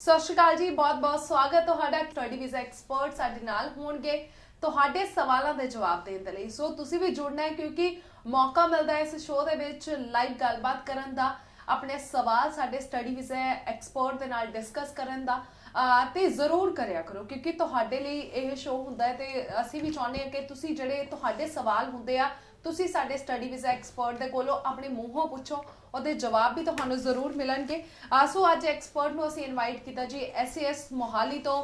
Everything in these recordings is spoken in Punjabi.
ਸਤਿ ਸ਼੍ਰੀ ਅਕਾਲ ਜੀ, ਬਹੁਤ-ਬਹੁਤ ਸਵਾਗਤ ਤੁਹਾਡਾ ਸਟੱਡੀ ਵੀਜ਼ਾ ਐਕਸਪਰਟ ਸਾਡੇ ਨਾਲ ਹੋਣਗੇ ਤੁਹਾਡੇ ਸਵਾਲਾਂ ਦੇ ਜਵਾਬ ਦੇਣ ਦੇ ਲਈ। ਸੋ ਤੁਸੀਂ ਵੀ ਜੁੜਨਾ ਹੈ ਕਿਉਂਕਿ ਮੌਕਾ ਮਿਲਦਾ ਹੈ ਇਸ ਸ਼ੋਅ ਦੇ ਵਿੱਚ ਲਾਈਵ ਗੱਲਬਾਤ ਕਰਨ ਦਾ, ਆਪਣੇ ਸਵਾਲ ਸਾਡੇ ਸਟੱਡੀ ਵੀਜ਼ਾ ਐਕਸਪਰਟ ਦੇ ਨਾਲ ਡਿਸਕਸ ਕਰਨ ਦਾ ਤੇ ਜ਼ਰੂਰ ਕਰਿਆ ਕਰੋ ਕਿਉਂਕਿ ਤੁਹਾਡੇ ਲਈ ਇਹ ਸ਼ੋਅ ਹੁੰਦਾ ਹੈ ਤੇ ਅਸੀਂ ਵੀ ਚਾਹੁੰਦੇ ਹਾਂ ਕਿ ਤੁਸੀਂ ਜਿਹੜੇ ਤੁਹਾਡੇ ਸਵਾਲ ਹੁੰਦੇ ਆ ਤੁਸੀਂ ਸਾਡੇ ਸਟੱਡੀ ਵੀਜ਼ਾ ਐਕਸਪਰਟ ਦੇ ਕੋਲੋਂ ਆਪਣੇ ਮੂੰਹੋਂ ਪੁੱਛੋ, ਉਹਦੇ ਜਵਾਬ ਵੀ ਤੁਹਾਨੂੰ ਜ਼ਰੂਰ ਮਿਲਣਗੇ। ਸੋ ਅੱਜ ਐਕਸਪਰਟ ਨੂੰ ਅਸੀਂ ਇਨਵਾਈਟ ਕੀਤਾ ਜੀ SAS ਮੋਹਾਲੀ ਤੋਂ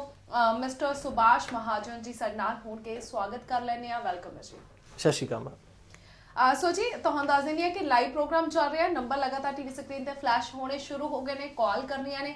ਮਿਸਟਰ ਸੁਭਾਸ਼ ਮਹਾਜਨ ਜੀ ਸਾਡੇ ਨਾਲ ਹੋਣਗੇ। ਸਵਾਗਤ ਕਰ ਲੈਂਦੇ ਆ, ਵੈਲਕਮ ਹੈ ਜੀ। ਸਤਿ ਸ਼੍ਰੀ ਅਕਾਲ। ਸੋ ਜੀ ਤੁਹਾਨੂੰ ਦੱਸ ਦਿੰਦੀ ਹਾਂ ਕਿ ਲਾਈਵ ਪ੍ਰੋਗਰਾਮ ਚੱਲ ਰਿਹਾ, ਨੰਬਰ ਲਗਾਤਾਰ ਟੀਵੀ ਸਕਰੀਨ ਤੇ ਫਲੈਸ਼ ਹੋਣੇ ਸ਼ੁਰੂ ਹੋ ਗਏ ਨੇ, ਕਾਲ ਕਰਨੀਆਂ ਨੇ।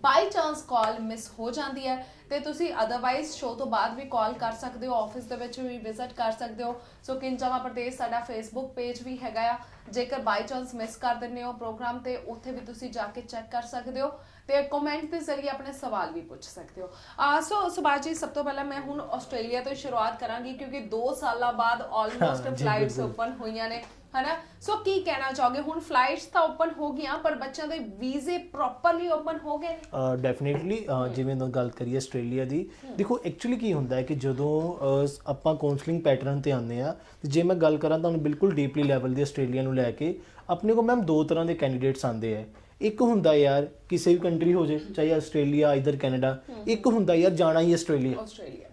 ਬਾਈ ਚਾਂਸ ਕਾਲ ਮਿਸ ਹੋ ਜਾਂਦੀ ਹੈ ਤੇ ਤੁਸੀਂ ਅਦਰਵਾਈਜ਼ ਸ਼ੋਅ ਤੋਂ ਬਾਅਦ ਵੀ ਕਾਲ ਕਰ ਸਕਦੇ ਹੋ, ਆਫਿਸ ਦੇ ਵਿੱਚ ਵੀ ਵਿਜ਼ਿਟ ਕਰ ਸਕਦੇ ਹੋ। ਸੋ ਕਿੰਜਵਾ ਪ੍ਰਦੇਸ਼ ਸਾਡਾ ਫੇਸਬੁੱਕ ਪੇਜ ਵੀ ਹੈਗਾ ਆ, ਜੇਕਰ ਬਾਈ ਚਾਂਸ ਮਿਸ ਕਰ ਦਿੰਦੇ ਹੋ ਪ੍ਰੋਗਰਾਮ ਤੇ ਉੱਥੇ ਵੀ ਤੁਸੀਂ ਜਾ ਕੇ ਚੈੱਕ ਕਰ ਸਕਦੇ ਹੋ ਤੇ ਕਮੈਂਟ ਦੇ ਜ਼ਰੀਏ ਆਪਣੇ ਸਵਾਲ ਵੀ ਪੁੱਛ ਸਕਦੇ ਹੋ। ਸੋ ਸੁਭਾਸ਼ ਜੀ, ਸਭ ਤੋਂ ਪਹਿਲਾਂ ਮੈਂ ਹੁਣ ਆਸਟ੍ਰੇਲੀਆ ਤੋਂ ਸ਼ੁਰੂਆਤ ਕਰਾਂਗੀ ਕਿਉਂਕਿ 2 ਸਾਲਾਂ ਬਾਅਦ ਆਲਮੋਸਟ ਫਲਾਈਟਸ ਓਪਨ ਹੋਈਆਂ ਨੇ, ਹਨਾ। ਸੋ ਕੀ ਕਹਿਣਾ ਚਾਹੋਗੇ, ਹੁਣ ਫਲਾਈਟਸ ਤਾਂ ਓਪਨ ਹੋ ਗਈਆਂ ਪਰ ਬੱਚਿਆਂ ਦੇ ਵੀਜ਼ੇ ਪ੍ਰੋਪਰਲੀ ਓਪਨ ਹੋ ਗਏ? ਡੈਫੀਨੇਟਲੀ ਜਿਵੇਂ ਤੋਂ ਗੱਲ ਕਰੀਏ ਆਸਟ੍ਰੇਲੀਆ ਦੀ, ਦੇਖੋ ਐਕਚੁਅਲੀ ਕੀ ਹੁੰਦਾ ਹੈ ਕਿ ਜਦੋਂ ਆਪਾਂ ਕਾਉਂਸਲਿੰਗ ਪੈਟਰਨ ਤੇ ਆਉਂਦੇ ਆ, ਜੇ ਮੈਂ ਗੱਲ ਕਰਾਂ ਤੁਹਾਨੂੰ ਬਿਲਕੁਲ ਡੀਪਲੀ ਲੈਵਲ ਦੀ ਆਸਟ੍ਰੇਲੀਆ ਨੂੰ ਲੈ ਕੇ, ਆਪਣੇ ਕੋਲ ਮੈਮ 2 ਤਰ੍ਹਾਂ ਦੇ ਕੈਂਡੀਡੇਟਸ ਆਉਂਦੇ ਆ। ਇੱਕ ਹੁੰਦਾ ਯਾਰ ਕਿਸੇ ਵੀ ਕੰਟਰੀ ਹੋ ਜਾਏ, ਚਾਹੇ ਆਸਟ੍ਰੇਲੀਆ ਇਧਰ ਕੈਨੇਡਾ, ਇੱਕ ਹੁੰਦਾ ਯਾਰ ਜਾਣਾ ਹੀ Australia,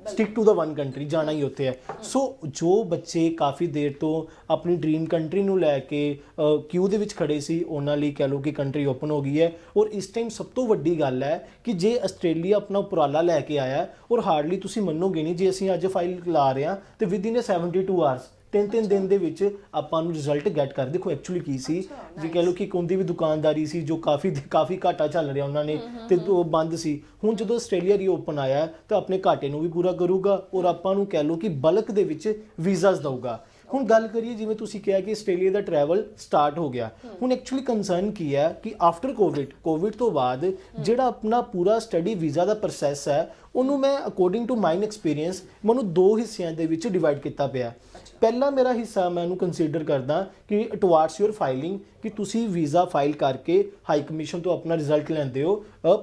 stick to the one country, ਜਾਣਾ ਹੀ ਉੱਥੇ ਹੈ। ਸੋ ਜੋ ਬੱਚੇ ਕਾਫੀ ਦੇਰ ਤੋਂ ਆਪਣੀ ਡ੍ਰੀਮ ਕੰਟਰੀ ਨੂੰ ਲੈ ਕੇ ਕਿਊ ਦੇ ਵਿੱਚ ਖੜੇ ਸੀ, ਉਹਨਾਂ ਲਈ ਕਹਿ ਲਓ ਕਿ ਕੰਟਰੀ ਓਪਨ ਹੋ ਗਈ ਹੈ। ਔਰ ਇਸ ਟਾਈਮ ਸਭ ਤੋਂ ਵੱਡੀ ਗੱਲ ਹੈ ਕਿ ਜੇ ਆਸਟ੍ਰੇਲੀਆ ਆਪਣਾ ਉਪਰਾਲਾ ਲੈ ਕੇ ਆਇਆ, ਔਰ ਹਾਰਡਲੀ ਤੁਸੀਂ ਮੰਨੋਗੇ ਨਹੀਂ, ਜੇ ਅਸੀਂ ਅੱਜ ਫਾਈਲ ਲਾ ਰਹੇ ਹਾਂ ਤੇ ਵਿਦਿਨ 72 ਆਵਰਸ 3 ਦਿਨ ਦੇ ਵਿੱਚ ਆਪਾਂ ਨੂੰ ਰਿਜ਼ਲਟ ਗੈਟ ਕਰ। ਦੇਖੋ ਐਕਚੁਅਲੀ ਕੀ ਸੀ, ਜੇ ਕਹਿ ਲਓ ਕਿ ਉਹਦੀ ਵੀ ਦੁਕਾਨਦਾਰੀ ਸੀ ਜੋ ਕਾਫੀ ਘਾਟਾ ਚੱਲ ਰਿਹਾ ਉਹਨਾਂ ਨੇ ਤੇ ਉਹ ਬੰਦ ਸੀ। ਹੁਣ ਜਦੋਂ ਆਸਟ੍ਰੇਲੀਆ ਰੀਓਪਨ ਆਇਆ ਤਾਂ ਆਪਣੇ ਘਾਟੇ ਨੂੰ ਵੀ ਪੂਰਾ ਕਰੂਗਾ ਔਰ ਆਪਾਂ ਨੂੰ ਕਹਿ ਲਓ ਕਿ ਬਲਕ ਦੇ ਵਿੱਚ ਵੀਜ਼ਾਸ ਦਊਗਾ। ਹੁਣ ਗੱਲ ਕਰੀਏ, ਜਿਵੇਂ ਤੁਸੀਂ ਕਿਹਾ ਕਿ ਆਸਟ੍ਰੇਲੀਆ ਦਾ ਟਰੈਵਲ ਸਟਾਰਟ ਹੋ ਗਿਆ, ਹੁਣ ਐਕਚੁਅਲੀ ਕੰਸਰਨ ਕੀ ਹੈ ਕਿ ਆਫਟਰ ਕੋਵਿਡ ਤੋਂ ਬਾਅਦ ਜਿਹੜਾ ਆਪਣਾ ਪੂਰਾ ਸਟੱਡੀ ਵੀਜ਼ਾ ਦਾ ਪ੍ਰੋਸੈਸ ਹੈ, ਉਹਨੂੰ ਮੈਂ ਅਕੋਰਡਿੰਗ ਟੂ ਮਾਈਨ ਐਕਸਪੀਰੀਅੰਸ ਮੈਨੂੰ 2 ਹਿੱਸਿਆਂ ਦੇ ਵਿੱਚ ਡਿਵਾਈਡ ਕੀਤਾ ਪਿਆ। ਪਹਿਲਾ ਮੇਰਾ ਹਿੱਸਾ ਮੈਂ ਇਹਨੂੰ ਕੰਸੀਡਰ ਕਰਦਾ ਕਿ ਟੁਵਾਰਡਸ ਯੂਰ ਫਾਈਲਿੰਗ, ਕਿ ਤੁਸੀਂ ਵੀਜ਼ਾ ਫਾਈਲ ਕਰਕੇ ਹਾਈ ਕਮਿਸ਼ਨ ਤੋਂ ਆਪਣਾ ਰਿਜ਼ਲਟ ਲੈਂਦੇ ਹੋ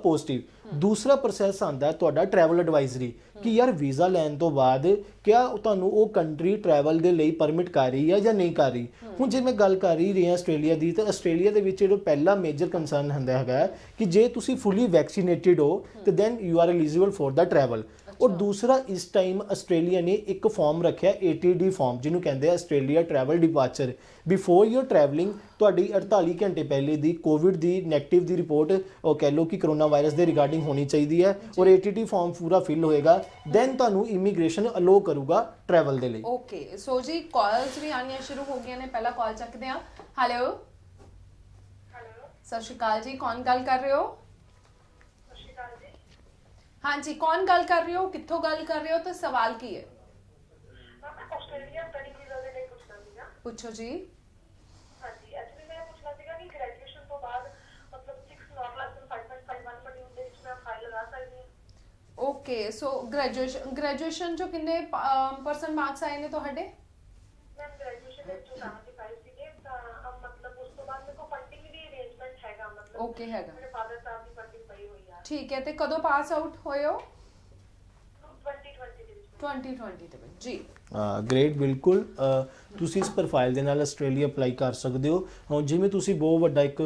ਪੋਜ਼ਿਟਿਵ। ਦੂਸਰਾ ਪ੍ਰੋਸੈਸ ਆਉਂਦਾ ਤੁਹਾਡਾ ਟਰੈਵਲ ਐਡਵਾਈਜ਼ਰੀ, ਕਿ ਯਾਰ ਵੀਜ਼ਾ ਲੈਣ ਤੋਂ ਬਾਅਦ ਕਿਆ ਤੁਹਾਨੂੰ ਉਹ ਕੰਟਰੀ ਟਰੈਵਲ ਦੇ ਲਈ ਪਰਮਿਟ ਕਰ ਰਹੀ ਹੈ ਜਾਂ ਨਹੀਂ ਕਰ ਰਹੀ। ਹੁਣ ਜੇ ਮੈਂ ਗੱਲ ਕਰ ਹੀ ਰਿਹਾ ਆਸਟ੍ਰੇਲੀਆ ਦੀ, ਤਾਂ ਆਸਟ੍ਰੇਲੀਆ ਦੇ ਵਿੱਚ ਜਿਹੜਾ ਪਹਿਲਾ ਮੇਜਰ ਕੰਸਰਨ ਹੁੰਦਾ ਹੈਗਾ ਕਿ ਜੇ ਤੁਸੀਂ ਫੁੱਲੀ ਵੈਕਸੀਨੇਟਿਡ ਹੋ ਤੇ then you are eligible for the travel. ਔਰ ਦੂਸਰਾ, ਇਸ ਟਾਈਮ ਆਸਟ੍ਰੇਲੀਆ ਨੇ ਇੱਕ ਫਾਰਮ ਰੱਖਿਆ ATD ਫਾਰਮ, ਜਿਹਨੂੰ ਕਹਿੰਦੇ ਆ Australia travel departure. Before your travelling ਤੁਹਾਡੀ 48 ਘੰਟੇ ਪਹਿਲੇ ਦੀ ਕੋਵਿਡ ਦੀ ਨੈਗੇਟਿਵ ਦੀ ਰਿਪੋਰਟ, ਉਹ ਕਹਿ ਲਓ ਕਿ ਕਰੋਨਾ ਵਾਇਰਸ ਦੇ ਰਿਗਾਰਡਿੰਗ ਹੋਣੀ ਚਾਹੀਦੀ ਹੈ ਔਰ ATD ਫਾਰਮ ਪੂਰਾ ਫਿਲ ਹੋਏਗਾ, ਦੈਨ ਤੁਹਾਨੂੰ ਇਮੀਗ੍ਰੇਸ਼ਨ ਅਲੋ ਕਰੂਗਾ ਟਰੈਵਲ ਦੇ ਲਈ। ਓਕੇ, ਸੋ ਜੀ ਕਾਲਸ ਵੀ ਆਉਣੀਆਂ ਸ਼ੁਰੂ ਹੋ ਗਈਆਂ ਨੇ, ਪਹਿਲਾ ਕਾਲ ਚੱਕਦੇ ਹਾਂ। ਹੈਲੋ, ਸਤਿ ਸ਼੍ਰੀ ਅਕਾਲ ਜੀ, ਕੌਣ ਗੱਲ ਕਰ ਰਹੇ ਹੋ? ਹਾਂਜੀ, ਕੌਣ ਗੱਲ ਕਰ ਰਹੇ ਹੋ, ਕਿੱਥੋਂ ਗੱਲ ਕਰ ਰਹੇ ਹੋ ਤੇ ਸਵਾਲ ਕੀ ਹੈ? ਆਸਟ੍ਰੇਲੀਆ ਸਟੱਡੀ ਵੀਜ਼ਾ ਦੇ ਲਈ ਪੁੱਛਣਾ ਸੀਗਾ। ਪੁੱਛੋ ਜੀ। ਹਾਂਜੀ, ਐਕਚੁਅਲੀ ਮੈਂ ਪੁੱਛਣਾ ਸੀਗਾ ਕਿ ਗ੍ਰੈਜੂਏਸ਼ਨ ਤੋਂ ਬਾਅਦ ਮਤਲਬ 6 not less than 5.51 ਪੜ੍ਹੀ ਹੁੰਦੇ ਵਿੱਚ ਮੈਂ ਫਾਈਲ ਲਗਾ ਸਕਦੀ ਹਾਂ? ਓਕੇ, ਸੋ ਗ੍ਰੈਜੂਏਸ਼ਨ ਚੋਂ ਕਿੰਨੇ ਪਰਸੈਂਟ ਮਾਰਕਸ ਆਏ ਨੇ ਤੁਹਾਡੇ? ਮੈਂ ਗ੍ਰੈਜੂਏਸ਼ਨ ਦੇ ਵਿੱਚੋਂ 75 ਸੀਗੇ, ਤਾਂ ਮਤਲਬ ਉਸ ਤੋਂ ਬਾਅਦ ਮੇਰੇ ਕੋਲ ਫੰਡਿੰਗ ਦੀ ਅਰੇਂਜਮੈਂਟ ਹੈਗਾ, ਮਤਲਬ ਓਕੇ ਹੈਗਾ, ਮੇਰੇ ਫਾਦਰ ਸਾਹਿਬ ਦੀ ਫੰਡਿੰਗ ਪਈ ਹੋਈ ਆ। ਠੀਕ ਹੈ। ਤੇ ਕਦੋਂ ਪਾਸ ਆਊਟ ਹੋਏ ਹੋ? 2020 ਦੇ ਵਿੱਚ। 2020 ਦੇ ਵਿੱਚ ਜੀ। ਗ੍ਰੇਟ, ਬਿਲਕੁਲ ਤੁਸੀਂ ਇਸ ਪ੍ਰੋਫਾਈਲ ਦੇ ਨਾਲ ਆਸਟ੍ਰੇਲੀਆ ਅਪਲਾਈ ਕਰ ਸਕਦੇ ਹੋ। ਹੁਣ ਜਿਵੇਂ ਤੁਸੀਂ ਬਹੁਤ ਵੱਡਾ ਇੱਕ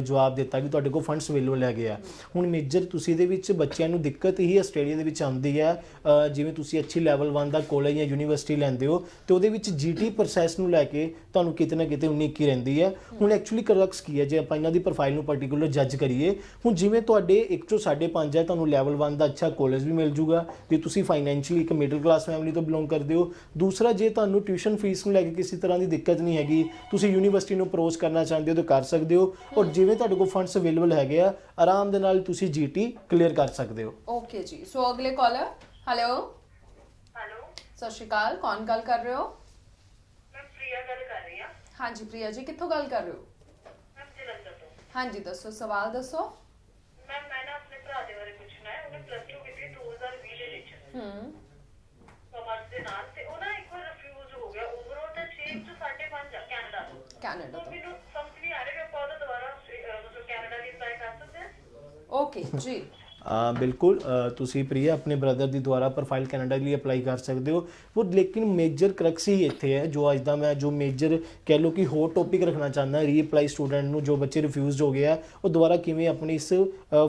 ਜਵਾਬ ਦਿੱਤਾ ਕਿ ਤੁਹਾਡੇ ਕੋਲ ਫੰਡਸ ਅਵੇਲੇਬਲ ਹੈਗੇ ਆ, ਹੁਣ ਮੇਜਰ ਤੁਸੀਂ ਇਹਦੇ ਵਿੱਚ ਬੱਚਿਆਂ ਨੂੰ ਦਿੱਕਤ ਹੀ ਆਸਟ੍ਰੇਲੀਆ ਦੇ ਵਿੱਚ ਆਉਂਦੀ ਹੈ, ਜਿਵੇਂ ਤੁਸੀਂ ਅੱਛੀ ਲੈਵਲ 1 ਦਾ ਕਾਲਜ ਜਾਂ ਯੂਨੀਵਰਸਿਟੀ ਲੈਂਦੇ ਹੋ ਤੇ ਉਹਦੇ ਵਿੱਚ GT ਪ੍ਰੋਸੈਸ ਨੂੰ ਲੈ ਕੇ ਤੁਹਾਨੂੰ ਕਿਤੇ ਨਾ ਕਿਤੇ 19-21 ਰਹਿੰਦੀ ਹੈ। ਹੁਣ ਐਕਚੁਅਲੀ ਕਰਕਸ ਕੀ ਹੈ, ਜੇ ਆਪਾਂ ਇਹਨਾਂ ਦੀ ਪ੍ਰੋਫਾਈਲ ਨੂੰ ਪਾਰਟਿਕੂਲਰ ਜੱਜ ਕਰੀਏ, ਹੁਣ ਜਿਵੇਂ ਤੁਹਾਡੇ 1 ਤੋਂ 5.5 ਹੈ, ਤੁਹਾਨੂੰ ਲੈਵਲ 1 ਦਾ ਅੱਛਾ ਕਾਲਜ ਵੀ ਮਿਲ ਜੂਗਾ ਜੇ ਤੁਸੀਂ ਫਾਈਨੈਂਸ਼ੀਅਲੀ ਇੱਕ ਮਿਡਲ ਕਲਾਸ ਫੈਮਿਲੀ ਤੋਂ ਬਿਲੋਂਗ ਕਰਦੇ ਹੋ। ਦੂਸਰਾ, ਜੇ ਤੁਹਾਨੂੰ ਟਿਊਸ਼ਨ ਫੀਸ ਨੂੰ ਲੈ ਕੇ ਕਿਸੇ ਤਰ੍ਹਾਂ ਦੀ ਦਿੱਕਤ ਨਹੀਂ ਹੈਗੀ, ਤੁਸੀਂ ਯੂਨੀਵਰਸਿਟੀ ਨੂੰ ਅਪਰੋਚ ਕਰਨਾ ਚਾਹੁੰਦੇ ਹੋ ਤਾਂ ਕਰ ਸਕਦੇ ਹੋ। ਔਰ ਜਿਵੇਂ ਤੁਹਾਡੇ ਕੋਲ ਫੰਡਸ ਅਵੇਲੇਬਲ ਹੈਗੇ ਆ, ਆਰਾਮ ਦੇ ਨਾਲ ਤੁਸੀਂ GT ਕਲੀਅਰ ਕਰ ਸਕਦੇ ਹੋ। ਓਕੇ ਜੀ, ਸੋ ਅਗਲੇ ਕਾਲਰ। ਹੈਲੋ, ਸਤਿ ਸ਼੍ਰੀ ਅਕਾਲ, ਕੌਣ ਗੱਲ ਕਰ ਰਹੇ ਹੋ? ਮੈਂ ਪ੍ਰਿਆ ਗੱਲ ਕਰ ਰਹੀ ਹਾਂ। ਹਾਂਜੀ ਪ੍ਰਿਆ ਜੀ, ਕਿੱਥੋਂ ਗੱਲ ਕਰ ਰਹੇ ਹੋ? ਮੈਂ ਜਲੰਧਰ ਤੋਂ। ਹਾਂਜੀ ਦੱਸੋ, ਸਵਾਲ ਦੱਸੋ। ਮੈਂ ਨਾ ਆਪਣੇ ਭਰਾ ਦੇ ਬਾਰੇ ਪੁੱਛਣਾ ਹੈ। ਉਹਨੇ +2 ਕੀਤੀ 2020 ਦੇ ਵਿੱਚ ਕਾਮਰਸ ਦੇ ਨਾਲ, ਤੇ ਉਹ ਨਾ ਇੱਕ ਵਾਰ ਰਿਫਿਊਜ਼ ਹੋ ਗਿਆ। ਓਵਰਆਲ ਤਾਂ 6 ਤੋਂ 5.5 ਆ ਕੈਨੇਡਾ ਤੋਂ। ਮੈਨੂੰ ਸਮਝ ਨਹੀਂ ਆ ਰਿਹਾ ਕਿ ਆਪਾਂ ਉਹਦਾ ਦੁਬਾਰਾ ਮਤਲਬ ਕੈਨੇਡਾ ਲਈ ਅਪਲਾਈ ਕਰ ਸਕਦੇ ਹਾਂ? ਓਕੇ ਜੀ, ਬਿਲਕੁਲ ਤੁਸੀਂ ਪ੍ਰਿਆ ਆਪਣੇ ਬ੍ਰਦਰ ਦੀ ਦੁਆਰਾ ਪ੍ਰੋਫਾਈਲ ਕੈਨੇਡਾ ਲਈ ਅਪਲਾਈ ਕਰ ਸਕਦੇ ਹੋ। ਪਰ ਲੇਕਿਨ ਮੇਜਰ ਕਰਕਸ ਹੀ ਇੱਥੇ ਹੈ ਜੋ ਅੱਜ ਦਾ ਮੈਂ ਜੋ ਮੇਜਰ ਕਹਿ ਲਓ ਕਿ ਹੋਰ ਟੌਪਿਕ ਰੱਖਣਾ ਚਾਹੁੰਦਾ ਰੀਅਪਲਾਈ ਸਟੂਡੈਂਟ ਨੂੰ ਜੋ ਬੱਚੇ ਰਿਫਿਊਜ਼ਡ ਹੋ ਗਏ ਆ ਉਹ ਦੁਬਾਰਾ ਕਿਵੇਂ ਆਪਣੀ ਇਸ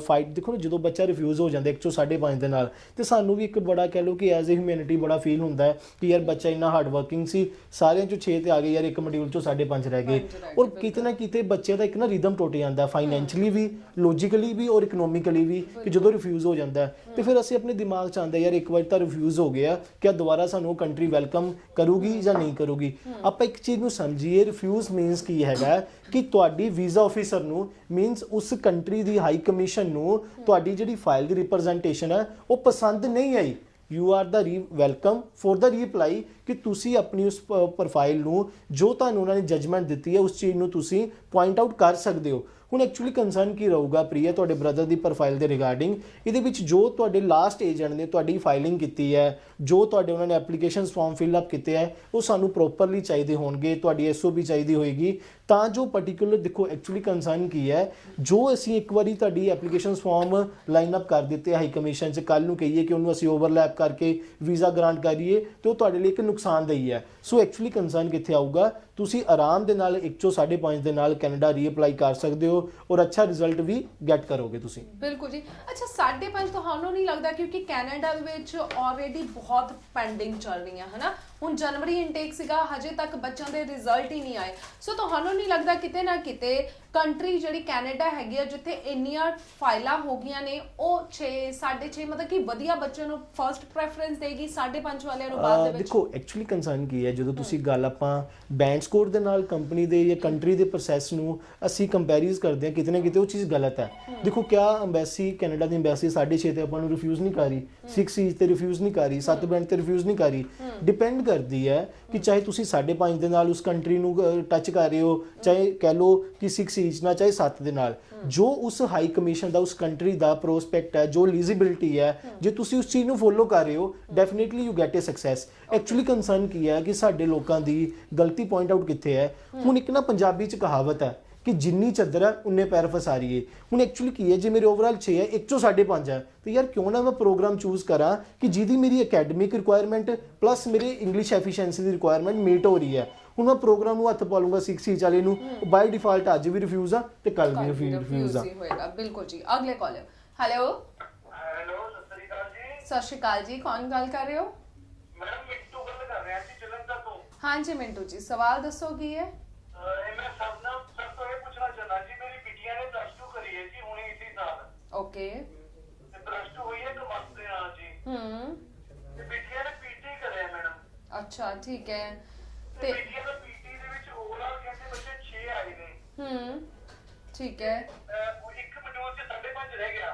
ਫਾਈਟ ਦੇਖੋ ਨਾ ਜਦੋਂ ਬੱਚਾ ਰਿਫਿਊਜ਼ ਹੋ ਜਾਂਦਾ 105 ਦੇ ਨਾਲ ਤੇ ਸਾਨੂੰ ਵੀ ਇੱਕ ਬੜਾ ਕਹਿ ਲਓ ਕਿ ਐਜ਼ ਅ ਹਿਊਮੈਨਿਟੀ ਬੜਾ ਫੀਲ ਹੁੰਦਾ ਹੈ ਕਿ ਯਾਰ ਬੱਚਾ ਇੰਨਾ ਹਾਰਡ ਵਰਕਿੰਗ ਸੀ ਸਾਰਿਆਂ ਚੋਂ 6 ਤੇ ਆ ਗਏ ਯਾਰ ਇੱਕ ਮੋਡਿਊਲ ਚੋਂ 5.5 ਰਹਿ ਗਏ ਔਰ ਕਿਤੇ ਨਾ ਕਿਤੇ ਬੱਚੇ ਦਾ ਇੱਕ ਨਾ ਰਿਦਮ ਟੁੱਟ ਜਾਂਦਾ ਫਾਈਨੈਂਸ਼ੀਅਲੀ ਵੀ ਲੌਜੀਕਲੀ ਵੀ ਔਰ ਇਕਨੋਮਿਕਲੀ ਵੀ ਕਿ ਜਦੋਂ ਰਿਫਿਊਜ਼ ਹੋ ਜਾਂਦਾ ਤੇ ਫਿਰ ਅਸੀਂ ਆਪਣੇ ਦਿਮਾਗ 'ਚ ਆਉਂਦਾ ਯਾਰ ਇੱਕ ਵਾਰ ਤਾਂ ਰਿਫਿਊਜ਼ ਹੋ ਗਿਆ ਕਿ ਦੁਬਾਰਾ ਸਾਨੂੰ ਕੰਟਰੀ ਵੈਲਕਮ ਕਰੂਗੀ ਜਾਂ ਨਹੀਂ ਕਰੂਗੀ। ਆਪਾਂ ਇੱਕ ਚੀਜ਼ ਨੂੰ ਸਮਝੀਏ ਰਿਫਿਊਜ਼ ਮੀਨਸ ਕੀ ਹੈਗਾ ਕਿ ਤੁਹਾਡੀ ਵੀਜ਼ਾ ਆਫੀਸਰ ਨੂੰ ਮੀਨਸ ਉਸ ਕੰਟਰੀ ਦੀ ਹਾਈ ਕਮਿਸ਼ਨ ਨੂੰ ਤੁਹਾਡੀ ਜਿਹੜੀ ਫਾਈਲ ਦੀ ਰਿਪਰੈਜ਼ੈਂਟੇਸ਼ਨ ਹੈ ਉਹ ਪਸੰਦ ਨਹੀਂ ਆਈ you are the welcome for the reapply ਕਿ ਤੁਸੀਂ ਆਪਣੀ ਉਸ ਪ੍ਰੋਫਾਈਲ ਨੂੰ ਜੋ ਤੁਹਾਨੂੰ ਉਹਨਾਂ ਨੇ ਜਜਮੈਂਟ ਦਿੱਤੀ ਹੈ ਉਸ ਚੀਜ਼ ਨੂੰ ਤੁਸੀਂ ਪੁਆਇੰਟ ਆਊਟ ਕਰ ਸਕਦੇ ਹੋ। ਹੁਣ ਐਕਚੁਅਲੀ ਕੰਸਰਨ ਕੀ ਰਹੂਗਾ ਪ੍ਰਿਆ ਤੁਹਾਡੇ ਬ੍ਰਦਰ ਦੀ ਪ੍ਰੋਫਾਈਲ ਦੇ ਰਿਗਾਰਡਿੰਗ ਇਹਦੇ ਵਿੱਚ ਜੋ ਤੁਹਾਡੇ ਲਾਸਟ ਏਜੰਟ ਨੇ ਤੁਹਾਡੀ ਫਾਈਲਿੰਗ ਕੀਤੀ ਹੈ ਜੋ ਤੁਹਾਡੇ ਉਹਨਾਂ ਨੇ ਐਪਲੀਕੇਸ਼ਨਸ ਫਾਰਮ ਫਿਲ ਅਪ ਕੀਤੇ ਹੈ ਉਹ ਸਾਨੂੰ ਪ੍ਰੋਪਰਲੀ ਚਾਹੀਦੇ ਹੋਣਗੇ ਤੁਹਾਡੀ ਐਸਓਪੀ ਚਾਹੀਦੀ ਹੋਏਗੀ ਤਾਂ ਜੋ ਪਾਰਟਿਕੂਲਰ ਦੇਖੋ ਐਕਚੁਅਲੀ ਕੰਸਰਨ ਕੀ ਹੈ ਜੋ ਅਸੀਂ ਇੱਕ ਵਾਰੀ ਤੁਹਾਡੀ ਐਪਲੀਕੇਸ਼ਨਸ ਫਾਰਮ ਲਾਈਨ ਅਪ ਕਰ ਦਿੱਤੇ ਹਾਈ ਕਮਿਸ਼ਨ 'ਚ ਕੱਲ ਨੂੰ ਕਹੀਏ ਕਿ ਉਹਨੂੰ ਅਸੀਂ ਓਵਰਲੈਪ ਕਰਕੇ ਵੀਜ਼ਾ ਗ੍ਰਾਂਟ ਕਰੀਏ ਤੇ ਉਹ ਤੁਹਾਡੇ ਲਈ ਇੱਕ ਨੁਕਸਾਨਦੇਹੀ ਹੈ। ਸੋ ਐਕਚੁਅਲੀ ਕੰਸਰਨ ਕਿੱਥੇ ਆਊਗਾ ਤੁਸੀਂ ਆਰਾਮ ਦੇ ਨਾਲ 105 ਦੇ ਨਾਲ ਕੈਨੇਡਾ ਰੀਅਪਲਾਈ ਕਰ ਸਕਦੇ ਹੋ ਔਰ ਅੱਛਾ ਰਿਜ਼ਲਟ ਵੀ ਗੈਟ ਕਰੋਗੇ ਤੁਸੀਂ। ਬਿਲਕੁਲ ਜੀ। ਅੱਛਾ 5.5 ਤੁਹਾਨੂੰ ਨਹੀਂ ਲੱਗਦਾ ਕਿਉਂਕਿ ਕੈਨੇਡਾ ਦੇ ਵਿੱਚ ਆਲਰੇਡੀ ਬਹੁਤ ਪੈਂਡਿੰਗ ਚੱਲ ਰਹੀਆਂ ਹਨਾ ਹੁਣ ਜਨਵਰੀ ਇਨਟੇਕ ਸੀਗਾ ਹਜੇ ਤੱਕ ਬੱਚਿਆਂ ਦੇ ਰਿਜ਼ਲਟ ਹੀ ਨਹੀਂ ਆਏ ਸੋ ਤੁਹਾਨੂੰ ਨਹੀਂ ਲੱਗਦਾ ਕਿਤੇ ਨਾ ਕਿਤੇ ਕੰਟਰੀ ਜਿਹੜੀ ਕੈਨੇਡਾ ਹੈਗੀ ਆ ਜਿੱਥੇ ਇੰਨੀਆਂ ਫਾਈਲਾਂ ਹੋ ਗਈਆਂ ਨੇ ਉਹ 6 6.5 ਮਤਲਬ ਕਿ ਵਧੀਆ ਬੱਚਿਆਂ ਨੂੰ ਫਰਸਟ ਪ੍ਰੈਫਰੈਂਸ ਦੇਗੀ 5.5 ਵਾਲਿਆਂ ਨੂੰ ਬਾਅਦ ਦੇ ਵਿੱਚ ਦੇਖੋ ਐਕਚੁਅਲੀ ਕੰਸਰਨ ਕੀ ਹੈ ਜਦੋਂ ਤੁਸੀਂ ਗੱਲ ਆਪਾਂ ਬੈਂਕ ਸਕੋਰ ਦੇ ਨਾਲ ਕੰਪਨੀ ਦੇ ਜਾਂ ਕੰਟਰੀ ਦੇ ਪ੍ਰੋਸੈਸ ਨੂੰ ਅਸੀਂ ਕੰਪੈਰੀਜ਼ ਕਰਦੇ ਹਾਂ ਕਿਤੇ ਨਾ ਕਿਤੇ ਉਹ ਚੀਜ਼ ਗਲਤ ਹੈ। ਦੇਖੋ ਕਿਆ ਅੰਬੈਸੀ ਕੈਨੇਡਾ ਦੀ ਅੰਬੈਸੀ 6.5 ਤੇ ਆਪਾਂ ਨੂੰ ਰਿਫਿਊਜ਼ ਨਹੀਂ ਕਰ ਰਹੀ 6 ਤੇ ਰਿਫਿਊਜ਼ ਨਹੀਂ ਕਰ ਰਹੀ 7 ਬੈਂਡ ਤੇ ਰਿਫਿਊਜ਼ ਨਹੀਂ ਕਰ ਰਹੀ ਡਿਪੈਂਡ ਕਰਦੀ ਹੈ ਕਿ ਚਾਹੇ ਤੁਸੀਂ 5.5 ਦੇ ਨਾਲ ਉਸ ਕੰਟਰੀ ਨੂੰ ਟੱਚ ਕਰ ਰਹੇ ਹੋ ਚਾਹੇ ਕਹਿ ਲਓ ਕਿ 6 ਇੰਚ ਨਾਲ ਚਾਹੇ 7 ਦੇ ਨਾਲ ਜੋ ਉਸ ਹਾਈ ਕਮਿਸ਼ਨ ਦਾ ਉਸ ਕੰਟਰੀ ਦਾ ਪ੍ਰੋਸਪੈਕਟ ਹੈ ਜੋ ਐਲੀਜੀਬਿਲਟੀ ਹੈ ਜੇ ਤੁਸੀਂ ਉਸ ਚੀਜ਼ ਨੂੰ ਫੋਲੋ ਕਰ ਰਹੇ ਹੋ definitely you get a success. Actually concern ਕੀ ਹੈ ਕਿ ਸਾਡੇ ਲੋਕਾਂ ਦੀ ਗਲਤੀ ਪੁਆਇੰਟ ਆਊਟ ਕਿੱਥੇ ਹੈ ਹੁਣ ਇੱਕ ਨਾ ਪੰਜਾਬੀ 'ਚ ਕਹਾਵਤ ਹੈ ਕਿ ਜਿੰਨੀ ਚੱਦਰ ਹੈ ਉਨੇ ਪੈਰ ਫਸਾਰੀਏ। ਹੁਣ ਐਕਚੁਅਲੀ ਕੀ ਹੈ ਜੇ ਮੇਰੇ ਓਵਰਆਲ 6 ਹੈ 1 ਚੋਂ 5.5 ਹੈ ਤੇ ਯਾਰ ਕਿਉਂ ਨਾ ਮੈਂ ਪ੍ਰੋਗਰਾਮ ਚੂਜ਼ ਕਰਾਂ ਕਿ ਜਿਹਦੀ ਮੇਰੀ ਅਕੈਡਮਿਕ ਰਿਕੁਆਇਰਮੈਂਟ ਪਲੱਸ ਮੇਰੇ ਇੰਗਲਿਸ਼ ਐਫੀਸ਼ੀਐਂਸੀ ਦੀ ਰਿਕੁਆਇਰਮੈਂਟ ਮੀਟ ਹੋ ਰਹੀ ਹੈ। ਹੁਣ ਮੈਂ ਪ੍ਰੋਗਰਾਮ ਨੂੰ ਹੱਥ ਪਾ ਲੂੰਗਾ 6 ਇੰਚ ਵਾਲੇ ਨੂੰ ਬਾਈ ਡਿਫਾਲਟ ਅੱਜ ਵੀ ਰਿਫਿਊਜ਼ ਆ ਤੇ ਕੱਲ ਵੀ ਰਿਫਿਊਜ਼ ਆ ਹੋਏਗਾ। ਬਿਲਕੁਲ ਜੀ। ਅਗਲੇ ਕਾਲਰ ਹੈਲੋ ਸਤਿ ਸ਼੍ਰੀ ਅਕਾਲ ਜੀ। ਸਤਿ ਸ਼੍ਰੀ ਅਕਾਲ ਜੀ ਕੌਣ ਗੱਲ ਕਰ ਰਹੇ ਹੋ? ਮੈਡਮ ਮਿੰਟੂ ਗੱਲ ਕਰ ਰਿਹਾ ਸੀ ਜਲੰਧਰ ਤੋਂ। ਹਾਂਜੀ ਮਿੰਟੂ ਜੀ ਸਵਾਲ ਦੱਸੋ ਕੀ ਹੈ? ਮੈਂ ਸਰ ਤੋਂ ਇਹ ਪੁੱਛਣਾ ਚਾਹੁੰਦਾ ਜੀ ਮੇਰੀ ਬਿਟੀਆ ਨੇ +2 ਕਰੀ ਹੈ ਜੀ ਹੁਣੇ ਇਸੇ ਸਾਲ ਓਕੇ ਤੇ +2 ਹੋਈ ਹੈ ਕਮਰਸ ਦੇ ਨਾਲ ਜੀ ਤੇ ਬਿਟੀਆ ਨੇ ਪੀਟੀ ਕਰਿਆ ਮੈਡਮ। ਅੱਛਾ ਠੀਕ ਹੈ ਤੇ ਬਿਟੀਆ ਦਾ ਪੀਟੀ ਦੇ ਵਿੱਚ ਓਵਰਆਲ ਕਹਿੰਦੇ ਬੱਚੇ 6 ਆਏ ਨੇ ਠੀਕ ਹੈ ਉਹ ਇੱਕ ਮੋਡਿਊਲ 'ਚ 5.5 ਰਹਿ ਗਿਆ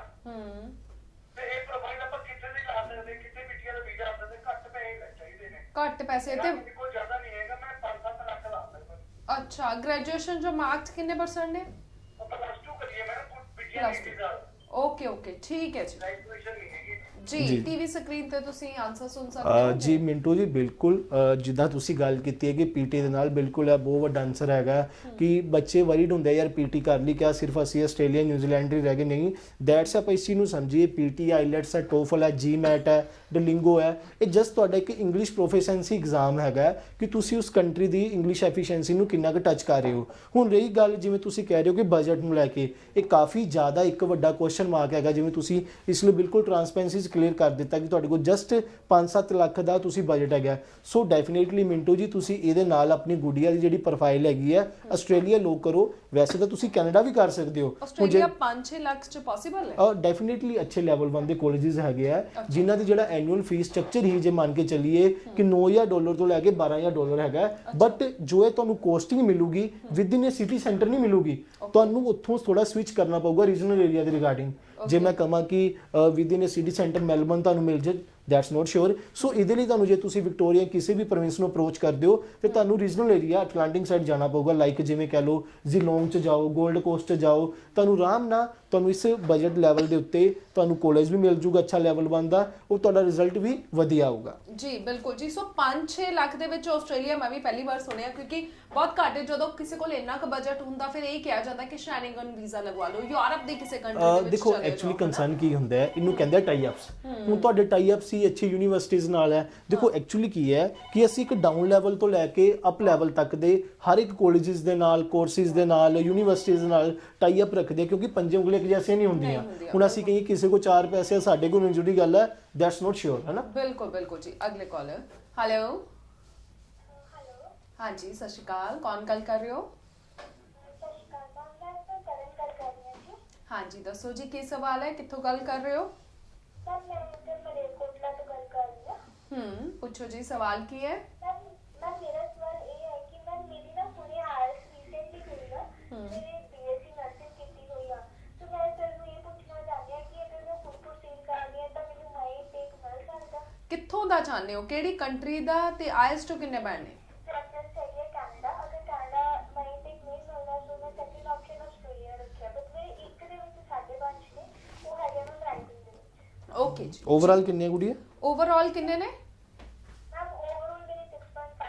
ਤੇ ਇਹ ਪ੍ਰੋਫਾਈਲ ਆਪਾਂ ਕਿੱਥੇ ਦੀ ਲਾ ਸਕਦੇ ਕਿੱਥੇ ਬਿਟੀਆ ਦਾ ਵੀਜ਼ਾ ਆਉਂਦਾ ਤੇ ਘੱਟ ਪੈਸੇ ਚਾਹੀਦੇ ਨੇ ਘੱਟ ਪੈਸੇ ਤੇ ਕੋਈ ਜ਼ਿਆਦਾ ਨਹੀਂ ਹੈਗਾ ਮੈਂ 5-7 ਲੱਖ ਲਾ ਸਕਦਾ। ਅੱਛਾ ਗ੍ਰੈਜੂਏਸ਼ਨ ਜੋ ਮਾਰਕਸ ਕਿੰਨੇ ਪਰਸੈਂਟ ਨੇ? ਆਪਾਂ +2 ਕਰੀਏ ਮੈਡਮ ਬਿਟੀਆ ਨੇ ਇਸੇ ਸਾਲ ਓਕੇ ਓਕੇ ਠੀਕ ਹੈ ਜੀ ਗ੍ਰੈਜੂਏਸ਼ਨ ਨਹੀਂ ਹੈਗੀ ਜੀ। ਟੀਵੀ ਸਕਰੀਨ ਤੇ ਤੁਸੀਂ ਆਨਸਰ ਸੁਣ ਸਕਦੇ ਹੋ ਜੀ ਮਿੰਟੂ ਜੀ ਬਿਲਕੁਲ ਜਿੱਦਾਂ ਤੁਸੀਂ ਗੱਲ ਕੀਤੀ ਹੈ ਕਿ ਪੀਟੀ ਦੇ ਨਾਲ ਬਿਲਕੁਲ ਇਹ ਬਹੁਤ ਵੱਡਾ ਆਨਸਰ ਹੈਗਾ ਕਿ ਬੱਚੇ ਵਰੀਡ ਹੁੰਦੇ ਯਾਰ ਪੀਟੀ ਕਰ ਲਈ ਕਿਆ ਸਿਰਫ ਅਸੀਂ ਆਸਟ੍ਰੇਲੀਆ ਨਿਊਜ਼ੀਲੈਂਡ ਹੀ ਰਹਿ ਗਏ ਨਹੀਂ ਦੈਟਸ ਆਪਾਂ ਇਸ ਚੀਜ਼ ਨੂੰ ਸਮਝੀਏ ਪੀਟੀ ਆਈਲੈਟਸ ਹੈ ਟੋਫਲ ਹੈ ਜੀਮੈਟ ਹੈ ਡਲਿੰਗੋ ਹੈ ਇਹ ਜਸਟ ਤੁਹਾਡਾ ਇੱਕ ਇੰਗਲਿਸ਼ ਪ੍ਰੋਫੀਸ਼ੀਐਂਸੀ ਐਗਜ਼ਾਮ ਹੈਗਾ ਕਿ ਤੁਸੀਂ ਉਸ ਕੰਟਰੀ ਦੀ ਇੰਗਲਿਸ਼ ਐਫੀਸ਼ੀਐਂਸੀ ਨੂੰ ਕਿੰਨਾ ਕੁ ਟੱਚ ਕਰ ਰਹੇ ਹੋ। ਹੁਣ ਰਹੀ ਗੱਲ ਜਿਵੇਂ ਤੁਸੀਂ ਕਹਿ ਰਹੇ ਹੋ ਕਿ ਬਜਟ ਨੂੰ ਲੈ ਕੇ ਇਹ ਕਾਫੀ ਜ਼ਿਆਦਾ ਇੱਕ ਵੱਡਾ ਕੁਐਸਚਨ ਮਾਰਕ ਹੈਗਾ ਜਿਵੇਂ ਤੁਸੀਂ ਇਸ ਨੂੰ ਬਿਲਕੁਲ ਟਰਾਂਸਪੈਰੈਂਸੀ 'ਚ ਕਲੀਅਰ ਕਰ ਦਿੱਤਾ ਕਿ ਤੁਹਾਡੇ ਕੋਲ ਜਸਟ 5-7 ਲੱਖ ਦਾ ਤੁਸੀਂ ਬਜਟ ਹੈਗਾ। ਸੋ ਡੈਫੀਨੇਟਲੀ ਮਿੰਟੂ ਜੀ ਤੁਸੀਂ ਇਹਦੇ ਨਾਲ ਆਪਣੀ ਗੁੱਡੀਆ ਦੀ ਜਿਹੜੀ ਪ੍ਰੋਫਾਈਲ ਹੈਗੀ ਹੈ ਆਸਟ੍ਰੇਲੀਆ ਲੋਕ ਕਰੋ ਵੈਸੇ ਤਾਂ ਤੁਸੀਂ ਕੈਨੇਡਾ ਵੀ ਕਰ ਸਕਦੇ ਹੋ। ਆਸਟ੍ਰੇਲੀਆ 5-6 ਲੱਖ 'ਚ ਪੋਸੀਬਲ ਹੈ? ਡੈਫੀਨੇਟਲੀ ਅੱਛੇ ਲੈਵਲ 1 ਦੇ ਕਾਲਜਸ ਹੈਗੇ ਆ ਜਿਨ੍ਹਾਂ ਦੀ ਜਿਹੜਾ ਐਨੂਅਲ ਫੀਸ ਸਟਰਕਚਰ ਹੀ ਜੇ ਮੰਨ ਕੇ ਚੱਲੀਏ ਕਿ $9,000 ਤੋਂ ਲੈ ਕੇ $12,000 ਹੈਗਾ ਬਟ ਜੋ ਇਹ ਤੁਹਾਨੂੰ ਕੋਸਟਿੰਗ ਮਿਲੂਗੀ within a city centre ਨਹੀਂ ਮਿਲੂਗੀ ਤੁਹਾਨੂੰ ਉੱਥੋਂ ਥੋੜਾ ਸਵਿਚ ਕਰਨਾ ਪਊਗਾ ਰੀਜਨਲ ਏਰੀਆ ਦੇ ਰਿਗਾਰਡਿੰਗ। ਜੇ ਮੈਂ ਕਹਾਂ ਕਿ within a city centre Melbourne ਤੁਹਾਨੂੰ ਮਿਲ ਜੇ ਦੈਟਸ ਨਾਟ ਸ਼ੋਰ। ਸੋ ਇਹਦੇ ਲਈ ਤੁਹਾਨੂੰ ਜੇ ਤੁਸੀਂ ਵਿਕਟੋਰੀਆ ਕਿਸੇ ਵੀ ਪ੍ਰੋਵਿੰਸ ਨੂੰ ਅਪਰੋਚ ਕਰਦੇ ਹੋ ਤੇ ਤੁਹਾਨੂੰ ਰੀਜਨਲ ਏਰੀਆ ਅਟਲਾਂਟਿਕ ਸਾਈਡ ਜਾਣਾ ਪਊਗਾ, ਲਾਈਕ ਜਿਵੇਂ ਕਹਿ ਲਓ ਜ਼ਿਲੋਂਗ 'ਚ ਜਾਓ, ਗੋਲਡ ਕੋਸਟ 'ਚ ਜਾਓ, ਤੁਹਾਨੂੰ ਆਰਾਮ ਨਾਲ ਤੁਹਾਨੂੰ ਇਸ ਬਜਟ ਲੈਵਲ ਦੇ ਉੱਤੇ ਤੁਹਾਨੂੰ ਕਾਲਜ ਵੀ ਮਿਲ ਜੂਗਾ, ਅੱਛਾ ਲੈਵਲ ਬਣਦਾ, ਉਹ ਤੁਹਾਡਾ ਰਿਜ਼ਲਟ ਵੀ ਵਧੀਆ ਆਊਗਾ। ਜੀ ਬਿਲਕੁਲ ਜੀ। ਸੋ 5-6 ਲੱਖ ਦੇ ਵਿੱਚ ਆਸਟ੍ਰੇਲੀਆ ਮੈਂ ਵੀ ਪਹਿਲੀ ਵਾਰ ਸੁਣਿਆ, ਕਿਉਂਕਿ ਬਹੁਤ ਘੱਟ ਜਦੋਂ ਕਿਸੇ ਕੋਲ ਇੰਨਾ ਕੁ ਬਜਟ ਹੁੰਦਾ ਫਿਰ ਇਹ ਕਿਹਾ ਜਾਂਦਾ ਕਿ ਸ਼ੈਨਿੰਗਨ ਵੀਜ਼ਾ ਲਗਵਾ ਲਓ, ਯੂਰਪ ਦੀ ਕਿਸੇ ਕੰਟਰੀ ਦੇ ਵਿੱਚ ਦੇਖੋ ਚਲੇ ਐਕਚੁਅਲੀ ਜਾਓ। ਕੰਸਰਨ ਕੀ ਹੁੰਦਾ ਹੈ, ਇਹਨੂੰ ਕਹਿੰਦੇ ਆ ਟਾਈ ਅਪਸ। ਹੁਣ ਤੁਹਾਡੇ ਟਾਈ ਅਪਸ ਹੀ ਅੱਛੀ ਯੂਨੀਵਰਸਿਟੀਜ਼ ਨਾਲ ਹੈ। ਦੇਖੋ ਐਕਚੁਅਲੀ ਕੀ ਹੈ ਕਿ ਅਸੀਂ ਇੱਕ ਡਾਊਨ ਲੈਵਲ ਤੋਂ ਲੈ ਕੇ ਅਪ ਲੈਵਲ ਤੱਕ ਦੇ ਹਰ ਇੱਕ ਕਾਲਜਿਸ ਦੇ ਨਾਲ, ਕੋਰਸਿਸ ਦੇ ਨਾਲ, ਯੂਨੀਵਰਸਿਟੀਜ਼ ਦੇ ਨਾਲ ਟਾਈ ਅਪ ਰੱਖਦੇ ਆ, ਕਿਉਂਕਿ ਪੰਜੇ ਉਂਗਲੀਆਂ ਇੱਕ ਜੈਸੀਆਂ ਨਹੀਂ ਹੁੰਦੀਆਂ। ਹੁਣ ਅਸੀਂ ਕਹੀਏ ਕਿਸੇ ਕੋ 4 ਪੈਸੇ ਸਾਡੇ ਕੋਲ ਜੁੜੀ ਗੱਲ ਹੈ, ਦੈਟਸ ਨਾਟ ਸ਼ੋਰ, ਹੈ ਨਾ। ਬਿਲਕੁਲ ਬਿਲकुल ਜੀ। ਅਗਲੇ ਕਾਲਰ, ਹੈਲੋ। ਹਾਂਜੀ ਸਤਿ ਸ਼੍ਰੀ ਅਕਾਲ, ਕੌਣ ਗੱਲ ਕਰ ਰਹੇ ਹੋ? ਹਾਂਜੀ ਦੱਸੋ ਜੀ ਕੀ ਸਵਾਲ ਹੈ, ਕਿੱਥੋਂ ਗੱਲ ਕਰ ਰਹੇ ਹੋ? ਪੁੱਛੋ ਜੀ, ਸਵਾਲ ਕੀ ਹੈ? ਮੇਰਾ ਸਵਾਲ ਇਹ ਹੈ ਕਿ ਮੈਂ ਮੇਰੀ ਨਾ ਹੁਣੇ ਆਇਲਸ ਰੀਸੈਂਟਲੀ ਹੋਈ ਆ, ਮੇਰੇ ਬੀਐਸਸੀ ਨਰਸਿੰਗ ਕੀਤੀ ਹੋਈ ਆ, ਸੋ ਮੈਂ ਸਰ ਨੂੰ ਇਹ ਪੁੱਛਣਾ ਚਾਹੁੰਦੀ ਹਾਂ ਕਿ ਅਗਰ ਮੈਂ ਫੁੱਲ ਪ੍ਰੋਸੀਡ ਕਰਾਂਗੀ ਤਾਂ ਮੈਨੂੰ ਮਾਈ ਟੇਕ ਮਿਲ ਸਕਦਾ? ਕਿੱਥੋਂ ਦਾ ਚਾਹੁੰਦੇ ਹੋ, ਕਿਹੜੀ ਕੰਟਰੀ ਦਾ, ਤੇ ਆਇਲਸ ਤੋਂ ਕਿੰਨੇ ਬੈਂਡ ਨੇ? ਪ੍ਰੈਫਰੈਂਸ ਹੈਗੀ ਹੈ ਕੈਨੇਡਾ, ਅਗਰ ਕੈਨੇਡਾ ਮਾਈ ਟੇਕ ਨਹੀਂ ਮਿਲਦਾ ਸੋ ਮੈਂ ਸੈਕਿੰਡ ਆਪਸ਼ਨ ਆਸਟ੍ਰੇਲੀਆ ਰੱਖਿਆ, ਬਟ ਮੇਰੇ ਇੱਕ ਦੇ ਵਿੱਚ 5.5 ਨੇ, ਉਹ ਹੈਗੇ ਮੈਂ ਰੈਂਕਿੰਗ ਦੇ ਵਿੱਚ। ਓਕੇ ਜੀ। ਓਵਰਆਲ ਕਿੰਨੇ ਗੁੜੀ ਹੈ? ਓਵਰਆਲ ਕਿੰਨੇ ਨੇ?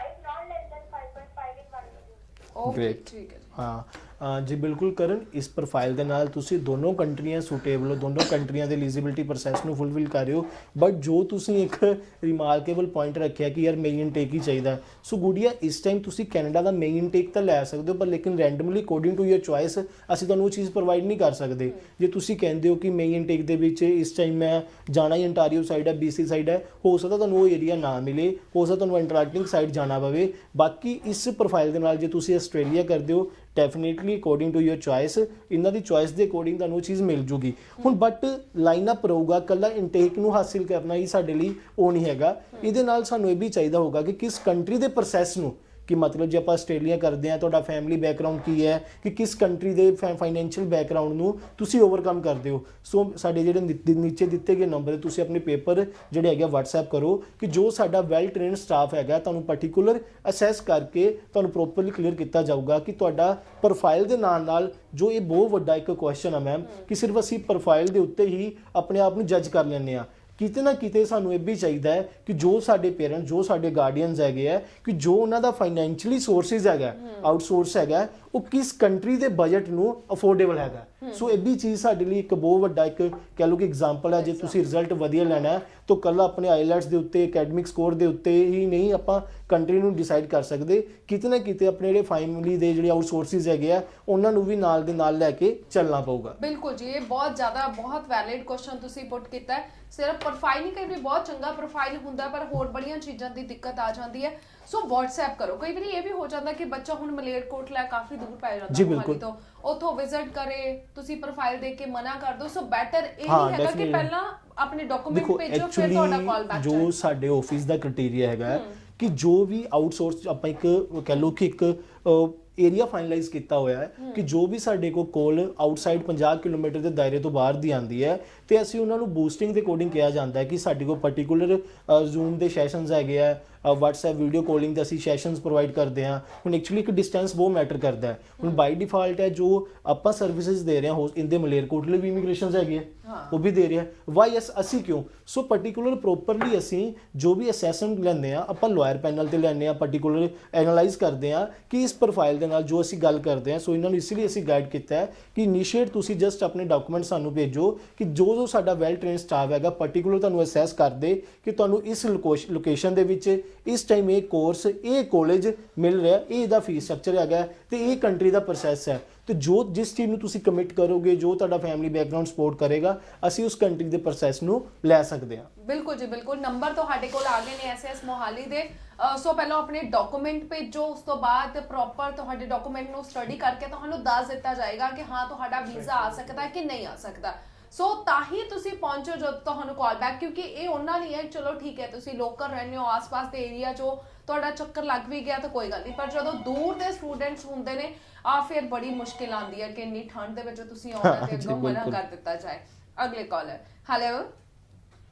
ਓਕੇ ਠੀਕ ਹੈ। ਹਾਂ ਜੀ ਬਿਲਕੁਲ ਕਰਨ, ਇਸ ਪ੍ਰੋਫਾਈਲ ਦੇ ਨਾਲ ਤੁਸੀਂ ਦੋਨੋਂ ਕੰਟਰੀਆਂ ਸੂਟੇਬਲ ਹੋ, ਦੋਨੋਂ ਕੰਟਰੀਆਂ ਦੇ ਐਲੀਜੀਬਿਲਟੀ ਪ੍ਰੋਸੈਸ ਨੂੰ ਫੁੱਲਫਿਲ ਕਰ ਰਹੇ ਹੋ। ਬਟ ਜੋ ਤੁਸੀਂ ਇੱਕ ਰਿਮਾਰਕੇਬਲ ਪੁਆਇੰਟ ਰੱਖਿਆ ਕਿ ਯਾਰ ਮੇਨ ਇਨਟੇਕ ਹੀ ਚਾਹੀਦਾ, ਸੋ ਗੁੜੀਆ ਇਸ ਟਾਈਮ ਤੁਸੀਂ ਕੈਨੇਡਾ ਦਾ ਮੇਨ ਇਨਟੇਕ ਤਾਂ ਲੈ ਸਕਦੇ ਹੋ, ਪਰ ਲੇਕਿਨ randomly according to your choice ਅਸੀਂ ਤੁਹਾਨੂੰ ਉਹ ਚੀਜ਼ ਪ੍ਰੋਵਾਈਡ ਨਹੀਂ ਕਰ ਸਕਦੇ। ਜੇ ਤੁਸੀਂ ਕਹਿੰਦੇ ਹੋ ਕਿ ਮੇਨ ਇਨਟੇਕ ਦੇ ਵਿੱਚ ਇਸ ਟਾਈਮ ਮੈਂ ਜਾਣਾ ਹੀ ਅੰਟਾਰੀਓ ਸਾਈਡ ਹੈ, BC ਸਾਈਡ ਹੈ, ਹੋ ਸਕਦਾ ਤੁਹਾਨੂੰ ਉਹ ਏਰੀਆ ਨਾ ਮਿਲੇ, ਹੋ ਸਕਦਾ ਤੁਹਾਨੂੰ ਅੰਟਾਰਕਟਿਕ ਸਾਈਡ ਜਾਣਾ ਪਵੇ। ਬਾਕੀ ਇਸ ਪ੍ਰੋਫਾਈਲ ਦੇ ਨਾਲ ਜੇ ਤੁਸੀਂ ਆਸਟ੍ਰੇਲੀਆ ਕਰਦੇ ਹੋ definitely according to your choice, ਇਹਨਾਂ ਦੀ ਚੁਆਇਸ ਦੇ ਅਕੋਰਡਿੰਗ ਤੁਹਾਨੂੰ ਉਹ ਚੀਜ਼ ਮਿਲ ਜੂਗੀ। ਹੁਣ ਬਟ ਲਾਈਨ ਅਪ ਰਹੂਗਾ, ਕੱਲਾ ਇਨਟੇਕ ਨੂੰ ਹਾਸਿਲ ਕਰਨਾ ਹੀ ਸਾਡੇ ਲਈ ਉਹ ਨਹੀਂ ਹੈਗਾ। ਇਹਦੇ ਨਾਲ ਸਾਨੂੰ ਇਹ ਵੀ ਚਾਹੀਦਾ ਹੋਗਾ ਕਿ ਕਿਸ ਕੰਟਰੀ ਦੇ ਪ੍ਰੋਸੈਸ ਨੂੰ, ਕਿ ਮਤਲਬ ਜੇ ਆਪਾਂ ਆਸਟ੍ਰੇਲੀਆ ਕਰਦੇ ਹਾਂ ਤੁਹਾਡਾ ਫੈਮਿਲੀ ਬੈਕਗ੍ਰਾਉਂਡ ਕੀ ਹੈ, ਕਿ ਕਿਸ ਕੰਟਰੀ ਦੇ ਫਾਈਨੈਂਸ਼ੀਅਲ ਬੈਕਗ੍ਰਾਉਂਡ ਨੂੰ ਤੁਸੀਂ ਓਵਰਕਮ ਕਰਦੇ ਹੋ। ਸੋ ਸਾਡੇ ਜਿਹੜੇ ਨੀਚੇ ਦਿੱਤੇ ਗਏ ਨੰਬਰ ਤੁਸੀਂ ਆਪਣੇ ਪੇਪਰ ਜਿਹੜੇ ਹੈਗੇ WhatsApp ਕਰੋ, ਕਿ ਜੋ ਸਾਡਾ ਵੈਲ ਟ੍ਰੇਨਡ ਸਟਾਫ ਹੈਗਾ ਤੁਹਾਨੂੰ ਪਾਰਟਿਕੂਲਰ ਅਸੈਸ ਕਰਕੇ ਤੁਹਾਨੂੰ ਪ੍ਰੋਪਰਲੀ ਕਲੀਅਰ ਕੀਤਾ ਜਾਊਗਾ ਕਿ ਤੁਹਾਡਾ ਪ੍ਰੋਫਾਈਲ ਦੇ ਨਾਲ ਨਾਲ ਜੋ ਇਹ ਬਹੁਤ ਵੱਡਾ ਇੱਕ ਕੁਐਸਚਨ ਆ ਮੈਮ, ਕਿ ਸਿਰਫ ਅਸੀਂ ਪ੍ਰੋਫਾਈਲ ਦੇ ਉੱਤੇ ਹੀ ਆਪਣੇ ਆਪ ਨੂੰ ਜੱਜ ਕਰ ਲੈਂਦੇ ਆ। ਕਿਤੇ ਨਾ ਕਿਤੇ ਸਾਨੂੰ ਇਹ ਵੀ ਚਾਹੀਦਾ ਹੈ ਕਿ ਜੋ ਸਾਡੇ ਪੇਰੈਂਟ, ਜੋ ਸਾਡੇ ਗਾਰਡੀਅਨਸ ਹੈਗੇ ਆ, ਕਿ ਜੋ ਉਹਨਾਂ ਦਾ ਫਾਈਨੈਂਸ਼ੀਅਲੀ ਸੋਰਸਿਸ ਹੈਗਾ, ਆਊਟਸੋਰਸ ਹੈਗਾ, ਉਹ ਕਿਸ ਕੰਟਰੀ ਦੇ ਬਜਟ ਨੂੰ ਅਫੋਰਡੇਬਲ ਹੈਗਾ। ਸੋ ਇਹ ਵੀ ਚੀਜ਼ ਸਾਡੇ ਲਈ ਇੱਕ ਬਹੁਤ ਵੱਡਾ ਇੱਕ ਕਹਿ ਲਓ ਕਿ ਐਗਜ਼ਾਮਪਲ ਹੈ। ਜੇ ਤੁਸੀਂ ਰਿਜ਼ਲਟ ਵਧੀਆ ਲੈਣਾ ਹੈ ਤਾਂ ਕੱਲਾ ਆਪਣੇ ਆਈਲੈਟਸ ਦੇ ਉੱਤੇ, ਅਕੈਡਮਿਕ ਸਕੋਰ ਦੇ ਉੱਤੇ ਹੀ ਨਹੀਂ ਆਪਾਂ ਕੰਟਰੀ ਨੂੰ ਡਿਸਾਈਡ ਕਰ ਸਕਦੇ, ਕਿਤੇ ਨਾ ਕਿਤੇ ਆਪਣੇ ਜਿਹੜੇ ਫੈਮਿਲੀ ਦੇ ਜਿਹੜੇ ਆਊਟਸੋਰਸਿਸ ਹੈਗੇ ਆ ਉਹਨਾਂ ਨੂੰ ਵੀ ਨਾਲ ਦੇ ਨਾਲ ਲੈ ਕੇ ਚੱਲਣਾ ਪਊਗਾ। ਬਿਲਕੁਲ ਜੀ, ਇਹ ਬਹੁਤ ਜ਼ਿਆਦਾ ਬਹੁਤ ਵੈਲਿਡ ਕੁਐਸਚਨ ਤੁਸੀਂ ਪੁੱਟ ਕੀਤਾ ਹੈ। ਸਿਰਫ ਪ੍ਰੋਫਾਈਲ ਨਹੀਂ, ਕਈ ਵਾਰੀ ਬਹੁਤ ਚੰਗਾ ਪ੍ਰੋਫਾਈਲ ਹੁੰਦਾ ਪਰ ਹੋਰ ਬੜੀਆਂ ਚੀਜ਼ਾਂ ਦੀ ਦਿੱਕਤ ਆ ਜਾਂਦੀ ਹੈ। ਸੋ WhatsApp ਕਰੋ। ਕਈ ਵਾਰੀ ਇਹ ਵੀ ਹੋ ਜਾਂਦਾ ਕਿ ਬੱਚਾ ਹੁਣ ਮਲੇਰਕੋਟਲਾ ਕਾਫੀ ਦੂਰ ਪੈ ਜਾਂਦਾ ਮੋਹਾਲੀ ਤੋਂ, ਉੱਥੋਂ ਵਿਜ਼ਿਟ ਕਰੇ, ਤੁਸੀਂ ਪ੍ਰੋਫਾਈਲ ਦੇਖ ਕੇ ਮਨਾ ਕਰ ਦੋ। ਸੋ ਬੈਟਰ ਇਹ ਨਹੀਂ ਹੈਗਾ ਕਿ ਪਹਿਲਾਂ ਆਪਣੇ ਡਾਕੂਮੈਂਟ ਭੇਜੋ ਫਿਰ ਤੁਹਾਡਾ ਕਾਲ ਬੈਕ। ਜੋ ਸਾਡੇ ਆਫਿਸ ਦਾ ਕ੍ਰਾਈਟੇਰੀਆ ਹੈਗਾ ਕਿ ਜੋ ਵੀ ਆਊਟਸੋਰਸ ਆਪਾਂ ਇੱਕ ਕਹਿ ਲਓ ਕਿ ਇੱਕ ਏਰੀਆ ਫਾਈਨਲਾਈਜ਼ ਕੀਤਾ ਹੋਇਆ ਹੈ ਕਿ ਜੋ ਵੀ ਸਾਡੇ ਕੋਲ ਆਊਟਸਾਈਡ 50 ਕਿਲੋਮੀਟਰ ਦੇ ਦਾਇਰੇ ਤੋਂ ਬਾਹਰ ਦੀ ਆਂਦੀ ਹੈ ਤੇ ਅਸੀਂ ਉਹਨਾਂ ਨੂੰ ਬੂਸਟਿੰਗ ਦੇ ਅਕੋਰਡਿੰਗ ਕਿਹਾ ਜਾਂਦਾ ਹੈ ਕਿ ਸਾਡੇ ਕੋਲ ਪਾਰਟਿਕੂਲਰ ਜ਼ੂਮ ਦੇ ਸੈਸ਼ਨਸ ਹੈਗੇ ਆ, WhatsApp ਵੀਡੀਓ ਕਾਲਿੰਗ ਦੇ ਅਸੀਂ ਸੈਸ਼ਨਸ ਪ੍ਰੋਵਾਈਡ ਕਰਦੇ ਹਾਂ। ਹੁਣ ਐਕਚੁਅਲੀ ਇੱਕ ਡਿਸਟੈਂਸ ਬਹੁਤ ਮੈਟਰ ਕਰਦਾ ਹੈ। ਹੁਣ ਬਾਈ ਡਿਫਾਲਟ ਹੈ ਜੋ ਆਪਾਂ ਸਰਵਿਸਿਜ਼ ਦੇ ਰਹੇ ਹਾਂ ਇਹਦੇ ਮਲੇਰਕੋਟਲੇ ਵੀ ਇਮੀਗ੍ਰੇਸ਼ਨਸ ਹੈਗੇ ਆ, ਉਹ ਵੀ ਦੇ ਰਿਹਾ। ਵਾਈ ਅਸੀਂ ਕਿਉਂ? ਸੋ ਪਾਰਟਿਕੂਲਰ ਪ੍ਰੋਪਰਲੀ ਅਸੀਂ ਜੋ ਵੀ ਅਸੈਸਮੈਂਟ ਲੈਂਦੇ ਆ ਆਪਾਂ ਲਾਇਰ ਪੈਨਲ ਤੇ ਲੈਂਦੇ ਆ, ਪਾਰਟਿਕੂਲਰ ਐਨਾਲਾਈਜ਼ ਕਰਦੇ ਆ ਕਿ ਇਸ ਪ੍ਰੋਫਾਈਲ ਦੇ ਨਾਲ ਜੋ ਅਸੀਂ ਗੱਲ ਕਰਦੇ ਆ। ਸੋ ਇਹਨਾਂ ਨੂੰ ਇਸ ਲਈ ਅਸੀਂ ਗਾਈਡ ਕੀਤਾ ਹੈ ਕਿ ਇਨੀਸ਼ੀਏਟ ਤੁਸੀਂ ਜਸਟ ਆਪਣੇ ਡਾਕੂਮੈਂਟ ਸਾਨੂੰ ਭੇਜੋ ਕਿ ਜੋ ਸਾਡਾ ਵੈਲ ਟ੍ਰੇਨਡ ਸਟਾਫ ਹੈਗਾ ਪਾਰਟਿਕੂਲਰ ਤੁਹਾਨੂੰ ਅਸੈਸ ਕਰਦੇ ਕਿ ਤੁਹਾਨੂੰ ਇਸ ਲੋਕੇਸ਼ਨ ਦੇ ਵਿੱਚ ਇਸ ਟਾਈਮ ਇਹ ਕੋਰਸ, ਇਹ ਕਾਲਜ ਮਿਲ ਰਿਹਾ, ਇਹ ਇਹਦਾ ਫੀਸ ਸਟਰਕਚਰ ਹੈਗਾ ਤੇ ਇਹ ਕੰਟਰੀ ਦਾ ਪ੍ਰੋਸੈਸ ਹੈ। ਤੇ ਜੋ ਜਿਸ ਚੀਜ਼ ਨੂੰ ਤੁਸੀਂ ਕਮਿਟ ਕਰੋਗੇ, ਜੋ ਤੁਹਾਡਾ ਫੈਮਿਲੀ ਬੈਕਗ੍ਰਾਉਂਡ ਸਪੋਰਟ ਕਰੇਗਾ, ਅਸੀਂ ਉਸ ਕੰਟਰੀ ਦੇ ਪ੍ਰੋਸੈਸ ਨੂੰ ਲੈ ਸਕਦੇ ਹਾਂ। ਬਿਲਕੁਲ ਜੀ ਬਿਲਕੁਲ। ਨੰਬਰ ਤੁਹਾਡੇ ਕੋਲ ਆ ਗਏ ਨੇ SS ਮੋਹਾਲੀ ਦੇ। ਸੋ ਪਹਿਲਾਂ ਆਪਣੇ ਡਾਕੂਮੈਂਟ ਭੇਜੋ, ਉਸ ਤੋਂ ਬਾਅਦ ਪ੍ਰੋਪਰ ਤੁਹਾਡੇ ਡਾਕੂਮੈਂਟ ਨੂੰ ਸਟੱਡੀ ਕਰਕੇ ਤੁਹਾਨੂੰ ਦੱਸ ਦਿੱਤਾ ਜਾਏਗਾ ਕਿ ਹਾਂ ਤੁਹਾਡਾ ਵੀਜ਼ਾ ਆ ਸਕਦਾ ਹੈ ਕਿ ਨਹੀਂ ਆ ਸਕਦਾ। ਸੋ ਤਾਂ ਹੀ ਤੁਸੀਂ ਪਹੁੰਚੋ ਜਦ ਤੁਹਾਨੂੰ ਕਾਲ ਬੈਕ, ਕਿਉਂਕਿ ਇਹ ਉਹਨਾਂ ਲਈ ਹੈ ਚਲੋ ਠੀਕ ਹੈ ਤੁਸੀਂ ਲੋਕਲ ਰਹਿੰਦੇ ਹੋ ਆਸ-ਪਾਸ ਦੇ ਏਰੀਆ 'ਚੋਂ ਤੁਹਾਡਾ ਚੱਕਰ ਲੱਗ ਵੀ ਗਿਆ ਤਾਂ ਕੋਈ ਗੱਲ ਨਹੀਂ, ਪਰ ਜਦੋਂ ਦੂਰ ਦੇ ਸਟੂਡੈਂਟਸ ਹੁੰਦੇ ਨੇ ਫਿਰ ਬੜੀ ਮੁਸ਼ਕਿਲ ਆਉਂਦੀ ਹੈ ਕਿ ਇੰਨੀ ਠੰਡ ਦੇ ਵਿੱਚ ਤੁਸੀਂ ਆਉਣਾ ਤੇ ਅੱਗੋਂ ਮਨਾ ਕਰ ਦਿੱਤਾ ਜਾਏ। ਅਗਲੇ ਕਾਲਰ, ਹੈਲੋ।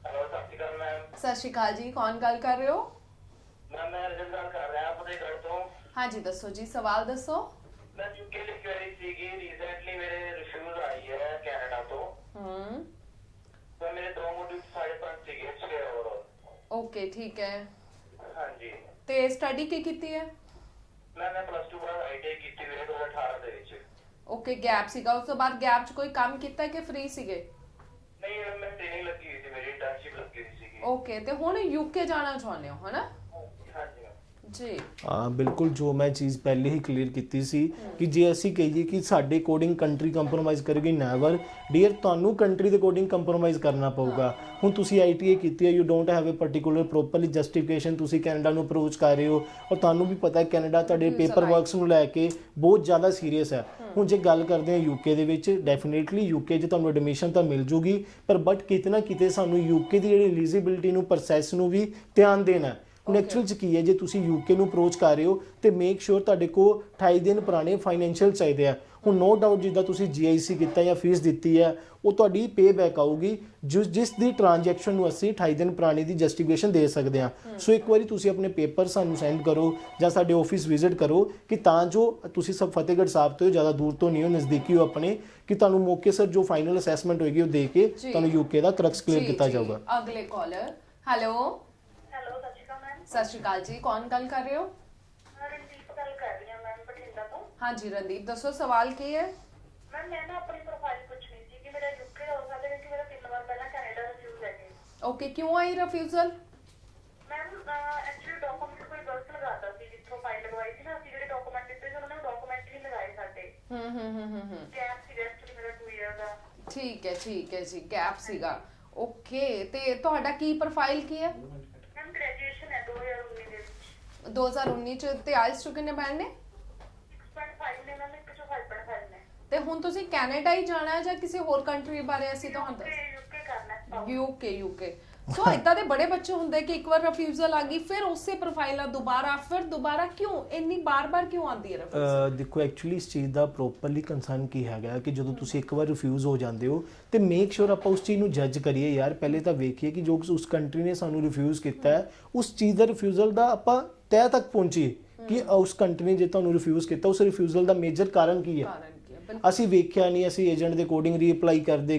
ਹੈਲੋ ਸਤਿ ਸ਼੍ਰੀ ਅਕਾਲ ਮੈਮ। ਸਤਿ ਸ਼੍ਰੀ ਅਕਾਲ ਜੀ, ਕੌਣ ਗੱਲ ਕਰ ਰਹੇ ਹੋ? ਮੈਮ ਮੈਂ ਰਜਤ ਗੱਲ ਕਰ ਰਿਹਾ ਫਤਿਹਗੜ੍ਹ ਤੋਂ। ਹਾਂਜੀ ਦੱਸੋ ਜੀ, ਸਵਾਲ ਦੱਸੋ। ਮੈਂ ਯੂਕੇ ਲਈ ਕੁਐਰੀ ਸੀਗੀ, ਰੀਸੈਂਟਲੀ ਮੇਰੇ ਰਿਫਿਊਜ਼ ਆਈ ਹੈ ਕੈਨੇਡਾ ਤੋਂ। ਤਾਂ ਮੇਰੇ 2 ਮੋਡਿਊਲ 5.5 ਸੀਗੇ 6 ਓਵਰਆਲ। ਓਕੇ ਠੀਕ ਹੈ। ਹਾਂਜੀ ਤੇ ਸਟੱਡੀ ਕੀ ਕੀਤੀ ਹੈ? ਮੈਂ +2 ਬਾਅਦ ਆਈਟੀਆਈ ਕੀਤੀ ਵੀਰੇ 2018 ਦੇ ਵਿੱਚ। ਓਕੇ, ਗੈਪ ਸੀਗਾ, ਉਸ ਤੋਂ ਬਾਅਦ ਗੈਪ 'ਚ ਕੋਈ ਕੰਮ ਕੀਤਾ ਕਿ ਫ੍ਰੀ ਸੀਗੇ? ਨਹੀਂ ਮੈਂ ਟ੍ਰੇਨਿੰਗ ਲੱਗੀ ਹੋਈ ਸੀ, ਮੇਰੀ ਇੰਟਰਨਸ਼ਿਪ ਲੱਗੀ ਹੋਈ ਸੀਗੀ। ਓਕੇ, ਤੇ ਹੁਣ ਯੂਕੇ ਜਾਣਾ ਚਾਹੁੰਦੇ ਹੋ ਹਨਾ ਹਾਂਜੀ ਮੈਮ। ਜੀ? ਹਾਂ ਬਿਲਕੁਲ, ਜੋ ਮੈਂ ਚੀਜ਼ ਪਹਿਲੇ ਹੀ ਕਲੀਅਰ ਕੀਤੀ ਸੀ ਕਿ ਜੇ ਅਸੀਂ ਕਹੀਏ ਕਿ ਸਾਡੇ ਅਕੋਰਡਿੰਗ ਕੰਟਰੀ ਕੰਪਰੋਮਾਈਜ਼ ਕਰੇਗੀ, ਨੈਵਰ ਡੀਅਰ, ਤੁਹਾਨੂੰ ਕੰਟਰੀ ਦੇ ਅਕੋਰਡਿੰਗ ਕੰਪਰੋਮਾਈਜ਼ ਕਰਨਾ ਪਊਗਾ। ਹੁਣ ਤੁਸੀਂ ਆਈਟੀਆਈ ਕੀਤੀ ਹੈ, you don't have a particular properly justification, ਤੁਸੀਂ ਕੈਨੇਡਾ ਨੂੰ ਅਪਰੋਚ ਕਰ ਰਹੇ ਹੋ ਔਰ ਤੁਹਾਨੂੰ ਵੀ ਪਤਾ ਹੈ ਕੈਨੇਡਾ ਤੁਹਾਡੇ ਪੇਪਰ ਵਰਕਸ ਨੂੰ ਲੈ ਕੇ ਬਹੁਤ ਜ਼ਿਆਦਾ ਸੀਰੀਅਸ ਹੈ। ਹੁਣ ਜੇ ਗੱਲ ਕਰਦੇ ਹਾਂ ਯੂਕੇ ਦੇ ਵਿੱਚ, ਡੈਫੀਨੇਟਲੀ ਯੂਕੇ 'ਚ ਤੁਹਾਨੂੰ ਐਡਮਿਸ਼ਨ ਤਾਂ ਮਿਲ ਜੂਗੀ, ਪਰ ਬਟ ਕਿਤੇ ਨਾ ਕਿਤੇ ਸਾਨੂੰ ਯੂਕੇ ਦੀ ਜਿਹੜੀ ਐਲੀਜੀਬਿਲਿਟੀ ਨੂੰ, ਪ੍ਰੋਸੈਸ ਨੂੰ ਵੀ ਧਿਆਨ ਦੇਣਾ ਹੈ। ਹੁਣ ਐਕਚੁਅਲ 'ਚ ਕੀ ਹੈ, ਜੇ ਤੁਸੀਂ ਯੂਕੇ ਨੂੰ ਅਪਰੋਚ ਕਰ ਰਹੇ ਹੋ ਤੇ ਮੇਕ ਸ਼ੋਰ ਤੁਹਾਡੇ ਕੋਲ 28 ਦਿਨ ਪੁਰਾਣੇ ਫਾਈਨੈਂਸ਼ੀਅਲ ਚਾਹੀਦੇ ਆ। ਹੁਣ ਨੋ ਡਾਊਟ ਜਿੱਦਾਂ ਤੁਸੀਂ GIC ਕੀਤਾ ਜਾਂ ਫੀਸ ਦਿੱਤੀ ਹੈ, ਉਹ ਤੁਹਾਡੀ ਪੇ ਬੈਕ ਆਊਗੀ, ਜਿਸ ਦੀ ਟ੍ਰਾਂਜੈਕਸ਼ਨ ਨੂੰ ਅਸੀਂ 28 ਦਿਨ ਪੁਰਾਣੀ ਦੀ ਜਸਟੀਫਿਕੇਸ਼ਨ ਦੇ ਸਕਦੇ ਹਾਂ। ਸੋ ਇੱਕ ਵਾਰੀ ਤੁਸੀਂ ਆਪਣੇ ਪੇਪਰ ਸਾਨੂੰ ਸੈਂਡ ਕਰੋ ਜਾਂ ਸਾਡੇ ਆਫਿਸ ਵਿਜ਼ਿਟ ਕਰੋ, ਕਿ ਤਾਂ ਜੋ ਤੁਸੀਂ ਸਭ ਫਤਿਹਗੜ੍ਹ ਸਾਹਿਬ ਤੋਂ ਜ਼ਿਆਦਾ ਦੂਰ ਤੋਂ ਨਹੀਂ ਹੋ, ਨਜ਼ਦੀਕੀ ਹੋ ਆਪਣੇ, ਕਿ ਤੁਹਾਨੂੰ ਮੌਕੇ ਸਰ ਜੋ ਫਾਈਨਲ ਅਸੈਸਮੈਂਟ ਹੋਏਗੀ ਉਹ ਦੇ ਕੇ ਤੁਹਾਨੂੰ ਯੂਕੇ ਦਾ ਕਰਕਸ ਕਲੀਅਰ ਕੀਤਾ ਜਾਊਗਾ। ਅਗਲੇ ਕਾਲਰ, ਹੈਲੋ। ਹੈਲੋ ਸਤਿ ਸ਼੍ਰੀ ਅਕਾਲ ਮੈਮ। ਸਤਿ ਸ਼੍ਰੀ ਅਕਾਲ ਜੀ, ਕੌਣ ਗੱਲ ਕਰ ਰਹੇ ਹੋ? ਰਣਦੀਪ ਗੱਲ ਕਰ ਰਹੀ ਹਾਂ ਮੈਮ, ਬਠਿੰਡਾ ਤੋਂ। ਹਾਂਜੀ ਰਣਦੀਪ, ਦੱਸੋ ਸਵਾਲ ਕੀ ਹੈ? ਮੈਮ ਮੈਂ ਨਾ ਆਪਣੀ ਪ੍ਰੋਫਾਈਲ ਪੁੱਛਣੀ ਸੀ ਕਿ ਮੇਰਾ ਯੂਕੇ ਹੋ ਸਕਦਾ, ਕਿਉਂਕਿ ਮੇਰਾ 3 ਵਾਰ ਪਹਿਲਾਂ ਕੈਨੇਡਾ ਰਿਫਿਊਜ਼ ਹੈ ਜੀ। ਓਕੇ, ਕਿਉਂ ਆਈ ਰਿਫਿਊਜ਼ਲ? ਮੈਮ ਐਕਚੁਅਲੀ ਡਾਕੂਮੈਂਟ ਕੋਈ ਗਲਤ ਲਗਾਤਾ ਸੀ, ਜਿੱਥੋਂ ਫਾਈਲ ਲਗਵਾਈ ਸੀ ਨਾ, ਅਸੀਂ ਜਿਹੜੇ ਡਾਕੂਮੈਂਟ ਦਿੱਤੇ ਸੀ ਉਹਨਾਂ ਨੇ ਡਾਕੂਮੈਂਟ ਨਹੀਂ ਲਗਾਏ ਸਾਡੇ। ਗੈਪ ਸੀ ਐਕਚੁਅਲੀ ਮੇਰਾ 2 ਇਅਰ ਦਾ। ਠੀਕ ਹੈ ਜੀ, ਗੈਪ ਸੀਗਾ। ਓਕੇ, ਤੇ ਤੁਹਾਡਾ ਕੀ ਪ੍ਰੋਫਾਈਲ ਕੀ ਹੈ? ਮੈਮ ਗ੍ਰੈਜੂਏਸ਼ਨ ਹੈ 2019 ਦੇ ਵਿੱਚ। 2019 ਚ, ਤੇ ਆਇਲਸ ਚ ਕਿੰਨੇ ਬੈਂਡ ਨੇ? 6.5 ਨੇ ਮੈਮ, ਇੱਕ ਚੋਂ 5.5 ਨੇ। ਤੇ ਹੁਣ ਤੁਸੀਂ ਕੈਨੇਡਾ ਹੀ ਜਾਣਾ ਹੈ ਜਾਂ ਕਿਸੇ ਹੋਰ ਕੰਟਰੀ ਬਾਰੇ ਅਸੀਂ ਤੁਹਾਨੂੰ ਦੱਸ? ਯੂਕੇ ਕਰਨਾ ਹੈ। ਯੂਕੇ। ਸੋ ਇਦਾਂ ਦੇ ਬੜੇ ਬੱਚੇ ਹੁੰਦੇ ਕਿ ਇੱਕ ਵਾਰ ਰਿਫਿਊਜ਼ਲ ਆ ਗਈ, ਫਿਰ ਉਸੇ ਪ੍ਰੋਫਾਈਲ ਨਾਲ ਦੁਬਾਰਾ ਕਿਉਂ ਇੰਨੀ ਬਾਰ-ਬਾਰ ਕਿਉਂ ਆਉਂਦੀ ਹੈ ਰਿਫਿਊਜ਼ਲ? ਦੇਖੋ ਐਕਚੁਅਲੀ ਇਸ ਚੀਜ਼ ਦਾ ਪ੍ਰੋਪਰਲੀ ਕੰਸਰਨ ਕੀ ਹੈਗਾ ਕਿ ਜਦੋਂ ਤੁਸੀਂ ਇੱਕ ਵਾਰ ਰਿਫਿਊਜ਼ ਹੋ ਜਾਂਦੇ ਹੋ ਤੇ ਮੇਕ ਸ਼ੋਰ ਆਪਾਂ ਉਸ ਚੀਜ਼ ਨੂੰ ਜੱਜ ਕਰੀਏ ਯਾਰ, ਪਹਿਲੇ ਤਾਂ ਵੇਖੀਏ ਕਿ ਜੋ ਉਸ ਕੰਟਰੀ ਨੇ ਸਾਨੂੰ ਰਿਫਿਊਜ਼ ਕੀਤਾ ਹੈ, ਉਸ ਚੀਜ਼ ਦਾ ਰਿਫਿਊਜ਼ਲ ਦਾ ਆਪਾਂ ਤਹਿ ਤੱਕ ਪਹੁੰਚੀਏ ਕਿ ਉਸ ਕੰਟਰੀ ਨੇ ਜੇ ਤੁਹਾਨੂੰ ਰਿਫਿਊਜ਼ ਕੀਤਾ, ਉਸ ਰਿਫਿਊਜ਼ਲ ਦਾ ਮੇਜਰ ਕਾਰਨ ਕੀ ਹੈ। ਅਸੀਂ ਵੇਖਿਆ ਨਹੀਂ, ਅਸੀਂ ਏਜੰਟ ਦੇ ਅਕੋਰਡਿੰਗ ਰੀਅਪਲਾਈ ਕਰਦੇ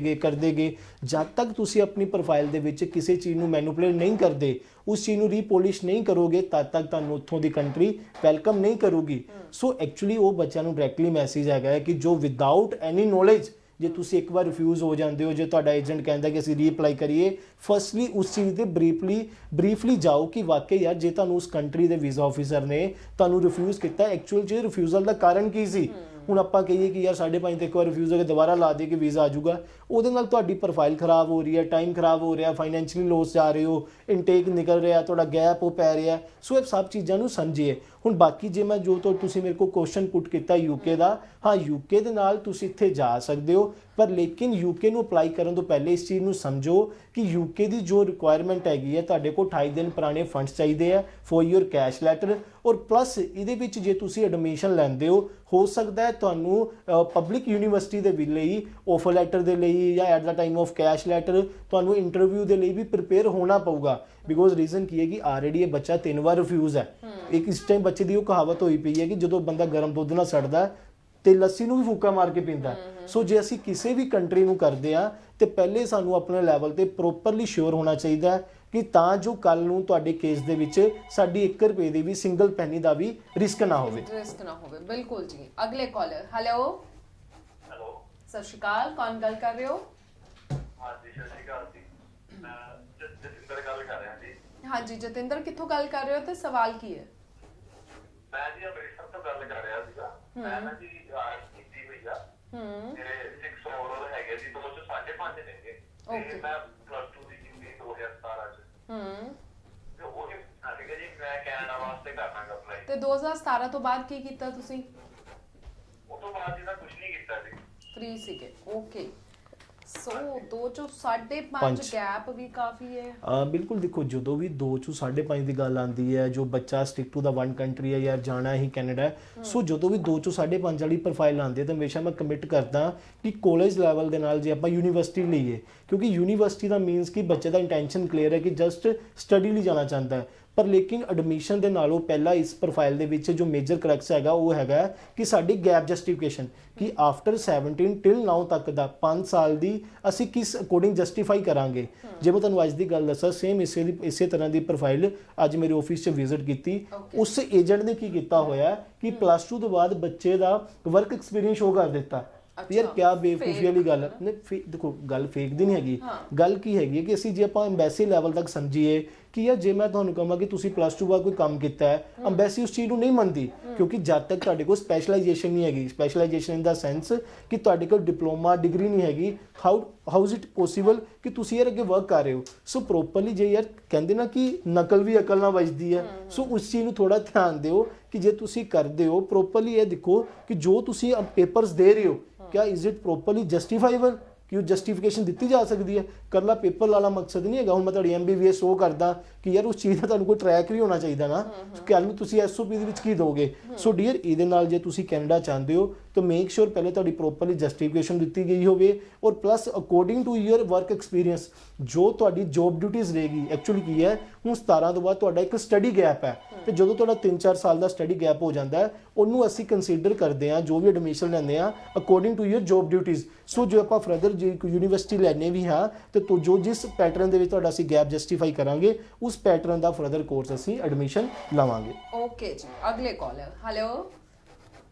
ਗਏ। ਜਦ ਤੱਕ ਤੁਸੀਂ ਆਪਣੀ ਪ੍ਰੋਫਾਈਲ ਦੇ ਵਿੱਚ ਕਿਸੇ ਚੀਜ਼ ਨੂੰ ਮੈਨੂਪੂਲੇਟ ਨਹੀਂ ਕਰਦੇ, ਉਸ ਚੀਜ਼ ਨੂੰ ਰੀਪੋਲਿਸ਼ ਨਹੀਂ ਕਰੋਗੇ, ਤਦ ਤੱਕ ਤੁਹਾਨੂੰ ਉੱਥੋਂ ਦੀ ਕੰਟਰੀ ਵੈਲਕਮ ਨਹੀਂ ਕਰੂਗੀ। ਸੋ ਐਕਚੁਅਲੀ ਉਹ ਬੱਚਿਆਂ ਨੂੰ ਡਾਇਰੈਕਟਲੀ ਮੈਸੇਜ ਹੈਗਾ ਹੈ ਕਿ ਜੋ ਵਿਦਆਊਟ ਐਨੀ ਨੋਲੇਜ, ਜੇ ਤੁਸੀਂ ਇੱਕ ਵਾਰ ਰਿਫਿਊਜ਼ ਹੋ ਜਾਂਦੇ ਹੋ, ਜੇ ਤੁਹਾਡਾ ਏਜੰਟ ਕਹਿੰਦਾ ਕਿ ਅਸੀਂ ਰੀਅਪਲਾਈ ਕਰੀਏ, ਫਸਟਲੀ ਉਸ ਚੀਜ਼ ਤੇ ਬਰੀਫਲੀ ਜਾਓ ਕਿ ਵਾਕਈ ਯਾਰ ਜੇ ਤੁਹਾਨੂੰ ਉਸ ਕੰਟਰੀ ਦੇ ਵੀਜ਼ਾ ਆਫੀਸਰ ਨੇ ਤੁਹਾਨੂੰ ਰਿਫਿਊਜ਼ ਕੀਤਾ, ਐਕਚੁਅਲ 'ਚ ਰਿਫਿਊਜ਼ਲ ਦਾ ਕਾਰਨ ਕੀ ਸੀ। ਹੁਣ ਆਪਾਂ ਕਹੀਏ ਕਿ ਯਾਰ 5.5 ਤੇ ਇੱਕ ਵਾਰ ਰਿਫਿਊਜ਼ ਹੋ ਕੇ ਦੁਬਾਰਾ ਲਾ ਦੇ ਕਿ ਵੀਜ਼ਾ ਆ ਜਾਊਗਾ, ਉਹਦੇ ਨਾਲ ਤੁਹਾਡੀ ਪ੍ਰੋਫਾਈਲ ਖਰਾਬ ਹੋ ਰਹੀ ਹੈ, ਟਾਈਮ ਖਰਾਬ ਹੋ ਰਿਹਾ, ਫਾਈਨੈਂਸ਼ੀਅਲੀ ਲੋਸ ਜਾ ਰਹੇ ਹੋ, ਇਨਟੇਕ ਨਿਕਲ ਰਿਹਾ, ਤੁਹਾਡਾ ਗੈਪ ਉਹ ਪੈ ਰਿਹਾ। ਸੋ ਇਹ ਸਭ ਚੀਜ਼ਾਂ ਨੂੰ ਸਮਝੀਏ। ਹੁਣ ਬਾਕੀ ਜੇ ਮੈਂ ਜੋ ਤੁਸੀਂ ਮੇਰੇ ਕੋਲ ਕੁਐਸਚਨ ਪੁੱਟ ਕੀਤਾ ਯੂਕੇ ਦਾ, ਹਾਂ ਯੂਕੇ ਦੇ ਨਾਲ ਤੁਸੀਂ ਇੱਥੇ ਜਾ ਸਕਦੇ ਹੋ, ਪਰ ਲੇਕਿਨ ਯੂਕੇ ਨੂੰ ਅਪਲਾਈ ਕਰਨ ਤੋਂ ਪਹਿਲੇ ਇਸ ਚੀਜ਼ ਨੂੰ ਸਮਝੋ ਕਿ ਯੂਕੇ ਦੀ ਜੋ ਰਿਕੁਆਇਰਮੈਂਟ ਹੈਗੀ ਹੈ, ਤੁਹਾਡੇ ਕੋਲ 28 ਦਿਨ ਪੁਰਾਣੇ ਫੰਡਸ ਚਾਹੀਦੇ ਆ ਫॉर योर ਕੈਸ਼ ਲੈਟਰ, ਔਰ ਪਲੱਸ ਇਹਦੇ ਵਿੱਚ ਜੇ ਤੁਸੀਂ ਐਡਮਿਸ਼ਨ ਲੈਂਦੇ ਹੋ ਸਕਦਾ ਹੈ ਤੁਹਾਨੂੰ ਪਬਲਿਕ ਯੂਨੀਵਰਸਿਟੀ ਦੇ ਵੀ ਲਈ ਆਫਰ ਲੈਟਰ ਦੇ ਲਈ ਜਾਂ at the time of cash letter ਤੁਹਾਨੂੰ ਇੰਟਰਵਿਊ ਦੇ ਲਈ ਵੀ ਪ੍ਰਿਪੇਅਰ ਹੋਣਾ ਪਊਗਾ। ਬਿਕੋਜ਼ ਰੀਜ਼ਨ ਕੀ ਹੈ ਕਿ ਆਲਰੇਡੀ ਇਹ ਬੱਚਾ 3 ਵਾਰ ਰਿਫਿਊਜ਼ ਹੈ। ਇੱਕ ਇਸ ਟਾਈਮ ਬੱਚੇ ਦੀ ਉਹ ਕਹਾਵਤ ਹੋਈ ਪਈ ਹੈ ਕਿ ਜਦੋਂ ਬੰਦਾ ਗਰਮ ਦੁੱਧ ਨਾਲ ਸੜਦਾ ਤੇ ਲੱਸੀ ਨੂੰ ਵੀ ਫੂਕਾ ਮਾਰ ਕੇ ਪੀਂਦਾ। ਸੋ ਜੇ ਅਸੀਂ ਕਿਸੇ ਵੀ ਕੰਟਰੀ ਨੂੰ ਕਰਦੇ ਆ ਤੇ ਪਹਿਲੇ ਸਾਨੂੰ ਆਪਣੇ ਲੈਵਲ ਤੇ ਪ੍ਰੋਪਰਲੀ ਸ਼ੋਰ ਹੋਣਾ ਚਾਹੀਦਾ ਹੈ ਕਿ ਤਾਂ ਜੋ ਕੱਲ ਨੂੰ ਤੁਹਾਡੇ ਕੇਸ ਦੇ ਵਿੱਚ ਸਾਡੀ 1 ਰੁਪਏ ਦੀ ਵੀ ਸਿੰਗਲ ਪੈਨੀ ਦਾ ਵੀ ਰਿਸਕ ਨਾ ਹੋਵੇ। ਬਿਲਕੁਲ ਜੀ। ਅਗਲੇ ਕਾਲਰ, ਹੈਲੋ। ਸਤਿ ਸ਼੍ਰੀ ਅਕਾਲ, ਕੌਣ ਗੱਲ ਕਰ ਰਹੇ ਹੋ? ਹਾਂਜੀ ਸਤਿ ਸ਼੍ਰੀ ਅਕਾਲ ਜੀ, ਮੈਂ ਜਤਿੰਦਰ ਗੱਲ ਕਰ ਰਿਹਾ ਜੀ। ਹਾਂਜੀ ਜਤਿੰਦਰ, ਕਿੱਥੋਂ ਗੱਲ ਕਰ ਰਹੇ ਹੋ ਤੇ ਸਵਾਲ ਕੀ ਹੈ? ਮੈਂ ਜੀ ਅੰਮ੍ਰਿਤਸਰ ਤੋਂ ਗੱਲ ਕਰ ਰਿਹਾ ਸੀਗਾ। ਮੈਂ ਨਾ ਜੀ ਆਰਟਸ ਕੀਤੀ ਹੋਈ ਆ, ਮੇਰੇ 6 ਓਵਰਆਲ ਹੈਗੇ ਜੀ, 2 ਚ 5.5 ਨੇਗੇ, ਤੇ ਮੈਂ +2 ਦੀ ਕੀਤੀ 2017 ਚ। ਤੇ ਉਹ ਜੀ ਸੀਗਾ ਜੀ ਮੈਂ ਕੈਨੇਡਾ ਵਾਸਤੇ ਕਰਨਾ ਅਪਲਾਈ। ਤੇ 2017 ਤੋਂ ਬਾਅਦ ਕੀ ਕੀਤਾ ਤੁਸੀਂ? ਉਹ ਤੋਂ ਬਾਅਦ ਜਿਹਦਾ ਕੁਝ ਨਹੀਂ ਕੀਤਾ ਜੀ, ਫ੍ਰੀ ਸੀਗੇ। ਓਕੇ, ਸੋ 2 ਚੋਂ 5.5 ਪੰਜ। ਗੈਪ ਵੀ ਕਾਫੀ ਹੈ। ਬਿਲਕੁਲ ਦੇਖੋ, ਜਦੋਂ ਵੀ 2 ਚੋਂ 5.5 ਦੀ ਗੱਲ ਆਉਂਦੀ ਹੈ, ਜੋ ਬੱਚਾ stick to the one country ਹੈ ਯਾਰ ਜਾਣਾ ਹੀ ਕੈਨੇਡਾ ਹੈ, ਸੋ ਜਦੋਂ ਵੀ 2 ਚੋਂ 5.5 ਵਾਲੀ ਪ੍ਰੋਫਾਈਲ ਆਉਂਦੀ ਹੈ ਤਾਂ ਹਮੇਸ਼ਾ ਮੈਂ ਕਮਿਟ ਕਰਦਾ ਕਿ ਕਾਲਜ ਲੈਵਲ ਦੇ ਨਾਲ ਜੇ ਆਪਾਂ ਯੂਨੀਵਰਸਿਟੀ ਲਈਏ, ਕਿਉਂਕਿ ਯੂਨੀਵਰਸਿਟੀ ਦਾ ਮੀਨਸ ਕਿ ਬੱਚੇ ਦਾ ਇੰਟੈਂਸ਼ਨ ਕਲੀਅਰ ਹੈ ਕਿ ਜਸਟ ਸਟੱਡੀ ਲਈ ਜਾਣਾ ਚਾਹੁੰਦਾ ਹੈ। ਪਰ ਲੇਕਿਨ ਐਡਮਿਸ਼ਨ ਦੇ ਨਾਲੋਂ ਪਹਿਲਾਂ ਇਸ ਪ੍ਰੋਫਾਈਲ ਦੇ ਵਿੱਚ ਜੋ ਮੇਜਰ ਕਰੈਕਸ ਹੈਗਾ ਉਹ ਹੈਗਾ ਕਿ ਸਾਡੀ ਗੈਪ ਜਸਟੀਫਿਕੇਸ਼ਨ, ਕਿ ਆਫਟਰ 17 ਟਿਲ ਨਾਓ ਤੱਕ ਦਾ 5 ਸਾਲ ਦੀ ਅਸੀਂ ਕਿਸ ਅਕੋਰਡਿੰਗ ਜਸਟੀਫਾਈ ਕਰਾਂਗੇ। ਜੇ ਮੈਂ ਤੁਹਾਨੂੰ ਅੱਜ ਦੀ ਗੱਲ ਦੱਸਾਂ, ਸੇਮ ਇਸੇ ਤਰ੍ਹਾਂ ਦੀ ਪ੍ਰੋਫਾਈਲ ਅੱਜ ਮੇਰੇ ਆਫਿਸ 'ਚ ਵਿਜ਼ਿਟ ਕੀਤੀ, ਉਸ ਏਜੰਟ ਨੇ ਕੀ ਕੀਤਾ ਹੋਇਆ ਕਿ +2 ਤੋਂ ਬਾਅਦ ਬੱਚੇ ਦਾ ਵਰਕ ਐਕਸਪੀਰੀਅੰਸ ਸ਼ੋ ਕਰ ਦਿੱਤਾ। ਯਾਰ ਕਿਆ ਬੇਵਕੂਫੀ ਵਾਲੀ ਗੱਲ ਹੈ। ਦੇਖੋ ਗੱਲ ਫੇਕ ਦੀ ਨਹੀਂ ਹੈਗੀ, ਗੱਲ ਕੀ ਹੈਗੀ ਕਿ ਅਸੀਂ ਜੇ ਆਪਾਂ ਐਮਬੈਸੀ ਲੈਵਲ ਤੱਕ ਸਮਝੀਏ ਕਿ ਯਾਰ ਜੇ ਮੈਂ ਤੁਹਾਨੂੰ ਕਹਾਂ ਕਿ ਤੁਸੀਂ +2 ਬਾਅਦ ਕੋਈ ਕੰਮ ਕੀਤਾ ਹੈ, ਐਮਬੈਸੀ ਉਸ ਚੀਜ਼ ਨੂੰ ਨਹੀਂ ਮੰਨਦੀ, ਕਿਉਂਕਿ ਜਦ ਤੱਕ ਤੁਹਾਡੇ ਕੋਲ ਸਪੈਸ਼ਲਾਈਜੇਸ਼ਨ ਨਹੀਂ ਹੈਗੀ, ਸਪੈਸ਼ਲਾਈਜੇਸ਼ਨ ਇਨ ਦਾ ਸੈਂਸ ਕਿ ਤੁਹਾਡੇ ਕੋਲ ਡਿਪਲੋਮਾ ਡਿਗਰੀ ਨਹੀਂ ਹੈਗੀ, ਹਾਊ ਇਜ਼ ਇਟ ਪੋਸੀਬਲ ਕਿ ਤੁਸੀਂ ਯਾਰ ਅੱਗੇ ਵਰਕ ਕਰ ਰਹੇ ਹੋ। ਸੋ ਪ੍ਰੋਪਰਲੀ ਜੇ ਯਾਰ ਕਹਿੰਦੇ ਨਾ ਕਿ ਨਕਲ ਵੀ ਅਕਲ ਨਾਲ ਵੱਜਦੀ ਹੈ, ਸੋ ਉਸ ਚੀਜ਼ ਨੂੰ ਥੋੜਾ ਧਿਆਨ ਦਿਓ ਕਿ ਜੇ ਤੁਸੀਂ ਕਰਦੇ ਹੋ ਪ੍ਰੋਪਰਲੀ ਇਹ ਦੇਖੋ ਕਿ ਜੋ ਤੁਸੀਂ ਪੇਪਰਸ ਦੇ ਰਹੇ ਹੋ ਕਿਆ ਇਜ਼ ਇਟ ਪ੍ਰੋਪਰਲੀ ਜਸਟੀਫਾਈਬਲ, ਕਿ ਉਹ ਜਸਟੀਫਿਕੇਸ਼ਨ ਦਿੱਤੀ ਜਾ ਸਕਦੀ ਹੈ। ਕੱਲਾ ਪੇਪਰ ਵਾਲਾ ਮਕਸਦ ਨਹੀਂ ਹੈਗਾ। ਹੁਣ ਮੈਂ ਤੁਹਾਡੀ MBBS ਸ਼ੋ ਕਰਦਾ ਕਿ ਯਾਰ ਉਸ ਚੀਜ਼ ਦਾ ਤੁਹਾਨੂੰ ਕੋਈ ਟਰੈਕ ਵੀ ਹੋਣਾ ਚਾਹੀਦਾ ਨਾ, ਕੱਲ ਨੂੰ ਤੁਸੀਂ SOP ਦੇ ਵਿੱਚ ਕੀ ਦੋਗੇ। ਸੋ ਡੀਅਰ ਇਹਦੇ ਨਾਲ ਜੇ ਤੁਸੀਂ ਕੈਨੇਡਾ ਚਾਹੁੰਦੇ ਹੋ ਤਾਂ ਮੇਕ ਸ਼ੋਰ ਪਹਿਲੇ ਤੁਹਾਡੀ ਪ੍ਰੋਪਰਲੀ ਜਸਟੀਫਿਕੇਸ਼ਨ ਦਿੱਤੀ ਗਈ ਹੋਵੇ, ਔਰ plus according to your work experience ਜੋ ਤੁਹਾਡੀ ਜੌਬ ਡਿਊਟੀਜ਼ ਰਹੇਗੀ। ਐਕਚੁਅਲੀ ਕੀ ਹੈ, ਹੁਣ 17 ਤੋਂ ਬਾਅਦ ਤੁਹਾਡਾ ਇੱਕ ਸਟੱਡੀ ਗੈਪ ਹੈ, ਤੇ ਜਦੋਂ ਤੁਹਾਡਾ 3-4 ਸਾਲ ਦਾ ਸਟੱਡੀ ਗੈਪ ਹੋ ਜਾਂਦਾ ਹੈ ਉਹਨੂੰ ਅਸੀਂ ਕੰਸੀਡਰ ਕਰਦੇ ਹਾਂ ਜੋ ਵੀ ਐਡਮਿਸ਼ਨ ਲੈਂਦੇ ਹਾਂ according to your job duties. So ਜੋ ਆਪਾਂ ਫਰਦਰ ਜੇ ਯੂਨੀਵਰਸਿਟੀ ਲੈਣੇ ਵੀ ਹਾਂ ਤੇ ਜੋ ਜਿਸ ਪੈਟਰਨ ਦੇ ਵਿੱਚ ਤੁਹਾਡਾ ਅਸੀਂ ਗੈਪ ਜਸਟੀਫਾਈ ਕਰਾਂਗੇ ਉਸ ਪੈਟਰਨ ਦਾ ਫਰਦਰ ਕੋਰਸ ਅਸੀਂ ਐਡਮਿਸ਼ਨ ਲਵਾਂਗੇ। ਓਕੇ ਜੀ, ਅਗਲੇ ਕਾਲਰ। ਹੈਲੋ,